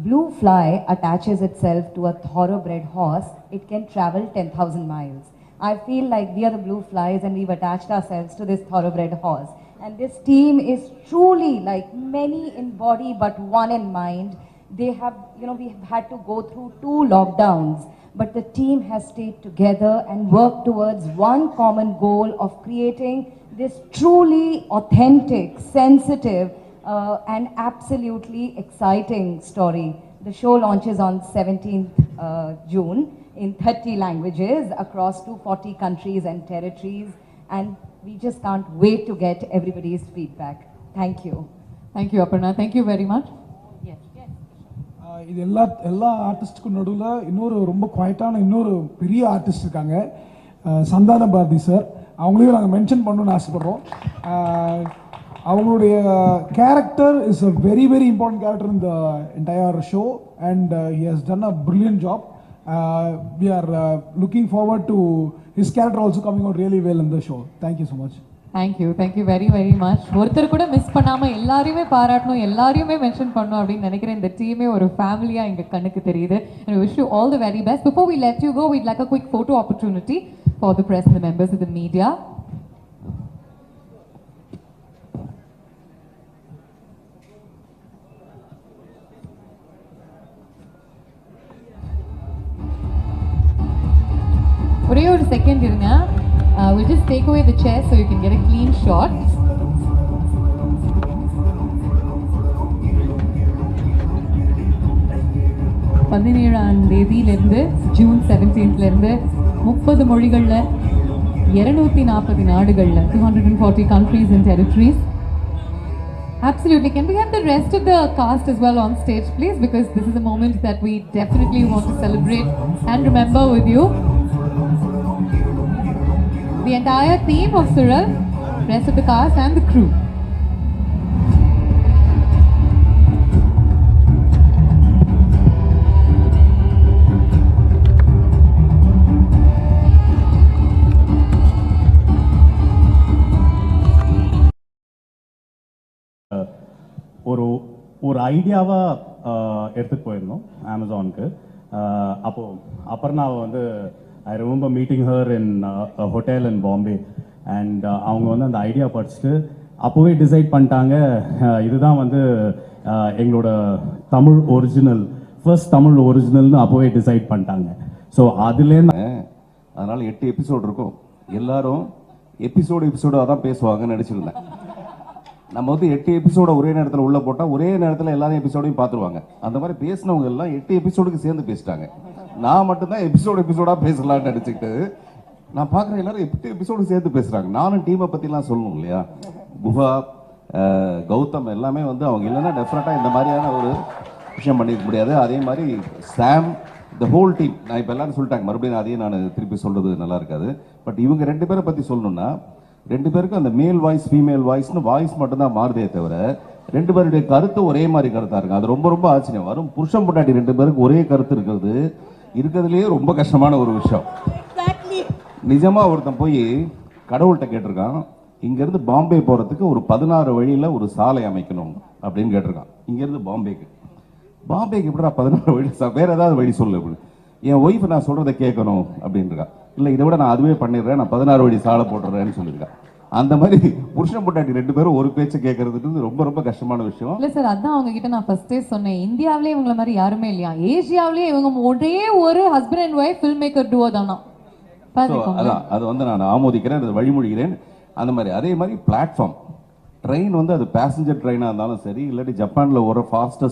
blue fly attaches itself to a thoroughbred horse, it can travel 10,000 miles. I feel like we are the blue flies and we've attached ourselves to this thoroughbred horse. And this team is truly like many in body but one in mind. They have, you know, we have had to go through 2 lockdowns, but the team has stayed together and worked towards one common goal of creating this truly authentic, sensitive, and absolutely exciting story. The show launches on 17th June in 30 languages across 240 countries and territories, and we just can't wait to get everybody's feedback. Thank you. Thank you, Aparna. Thank you very much. Yes. இது எல்லா ஆர்டிஸ்ட்டுக்கும் நடுவில் இன்னொரு ரொம்ப குவாய்ட்டான இன்னொரு பெரிய artist இருக்காங்க, சந்தான Bharathi sir. அவங்களையும் நாங்கள் மென்ஷன் பண்ணணும்னு ஆசைப்படுறோம். அவங்களுடைய character is a very very important character in the entire show, and he has done a brilliant job. We are looking forward to his character also coming out really well in the show. Thank you so much. Thank you very much. ஒருத்தர் கூட miss பண்ணாம எல்லாரையுமே பாராட்டணும், எல்லாரையுமே mention பண்ணணும் அப்படின்னு நினைக்கிறேன். இந்த டீமே ஒரு ஃபேமிலியா எங்க கண்ணுக்கு தெரியுது. And we wish you all the very best. Before we let you go, we'd like a quick photo opportunity for the press and the members of the media. ஒரே ஒரு செகண்ட் இருங்க. We'll just take away the chair so you can get a clean shot. தேதியிலிருந்து June 17th இருந்து 30 மொழிகள்ல 240 நாடுகள்ல 240 countries and territories. Absolutely. Can we have the rest of the cast as well on stage, please? Because this is a moment that we definitely want to celebrate and remember with you. The entire team of Sural, rest of the cast and the crew. ஒரு ஐடியாவாக எடுத்துகிட்டு போயிருந்தோம் அமேசானுக்கு. அப்போது அபர்ணாவை வந்து I remember meeting her in hotel in Bombay. And அவங்க வந்து அந்த idea படிச்சுட்டு அப்போவே டிசைட் பண்ணிட்டாங்க, இதுதான் வந்து எங்களோட தமிழ் ஒரிஜினல், ஃபர்ஸ்ட் தமிழ் ஒரிஜினல்னு அப்போவே டிசைட் பண்ணிட்டாங்க. ஸோ அதுலேருந்து அதனால் 8 எபிசோட் இருக்கும். எல்லாரும் எபிசோடாக தான் பேசுவாங்கன்னு நினச்சிருந்தேன். நம்ம வந்து 8 எபிசோட ஒரே நேரத்தில் உள்ள போட்டால் ஒரே நேரத்தில் எல்லாரும் எபிசோடையும் பார்த்துருவாங்க. அந்த மாதிரி பேசினவங்க எல்லாம் 8 எபிசோடுக்கு சேர்ந்து பேசிட்டாங்க. நான் மட்டும்தான் எபிசோடாக பேசலாம்னு நினச்சிக்கிட்டு நான் பார்க்குற எல்லாரும் 8 எபிசோடு சேர்த்து பேசுகிறாங்க. நானும் டீமை பற்றிலாம் சொல்லணும் இல்லையா? குஹா, கௌதம் எல்லாமே வந்து அவங்க இல்லைன்னா டெஃபினட்டாக இந்த மாதிரியான ஒரு விஷயம் பண்ணிக்க முடியாது. அதே மாதிரி சாம், த ஹோல் டீம். நான் இப்போ எல்லாரும் சொல்லிட்டாங்க, மறுபடியும் அதையும் நான் திருப்பி சொல்கிறது நல்லா இருக்காது. பட் இவங்க 2 பேரை பற்றி சொல்லணும்னா 2 பேருக்கும் அந்த மேல் வாய்ஸ் ஃபீமேல் வாய்ஸ்னு வாய்ஸ் மட்டும்தான் மாறுதே தவிர 2 பேருடைய கருத்து ஒரே மாதிரி கருத்தாக இருக்கும். அது ரொம்ப ரொம்ப ஆச்சரியம். வரும் புருஷன் பொண்டாட்டி 2 பேருக்கு ஒரே கருத்து இருக்கிறதுலேயே ரொம்ப கஷ்டமான ஒரு விஷயம். நிஜமாக ஒருத்தன் போய் கடவுள்கிட்ட கேட்டிருக்கான், இங்கேருந்து பாம்பே போகிறதுக்கு ஒரு 16 வழியில் ஒரு சாலை அமைக்கணும் அப்படின்னு கேட்டிருக்கான். இங்கேருந்து பாம்பேக்கு எப்படா 16 வழி, வேற ஏதாவது வழி சொல்லு அப்படின்னு. என் ஒய்ஃப் நான் சொல்கிறத கேட்கணும் அப்படின்ட்டுருக்கா. இல்லை இதை விட நான் அதுவே பண்ணிடுறேன், நான் 16 வழி சாலை போட்டுறேன்னு சொல்லியிருக்கேன். அந்த மாதிரி புருஷன் பொண்டாட்டி 2 பேரும் ஒரு பேச்சு கேட்கறதுக்கு ரொம்ப ரொம்ப கஷ்டமான விஷயம். இல்ல சார், அதான் அவங்க கிட்ட நான் ஃபர்ஸ்டே சொன்னேன், இந்தியாவிலே இவங்கள மாதிரி யாருமே இல்லையா, ஏசியாவிலே இவங்க ஒரே ஒரு husband and wife filmmaker duo தானா. அதான் அது வந்து நான் ஆமோதிக்கிறேன், அது வழிமொழிகிறேன். அந்த மாதிரி அதே மாதிரி பிளாட்ஃபார்ம் ட்ரெயின் வந்து அது பேசஞ்சர் ட்ரெயினாக இருந்தாலும் சரி, இல்லாட்டி ஜப்பானில் ஒரு ஃபாஸ்டஸ்ட்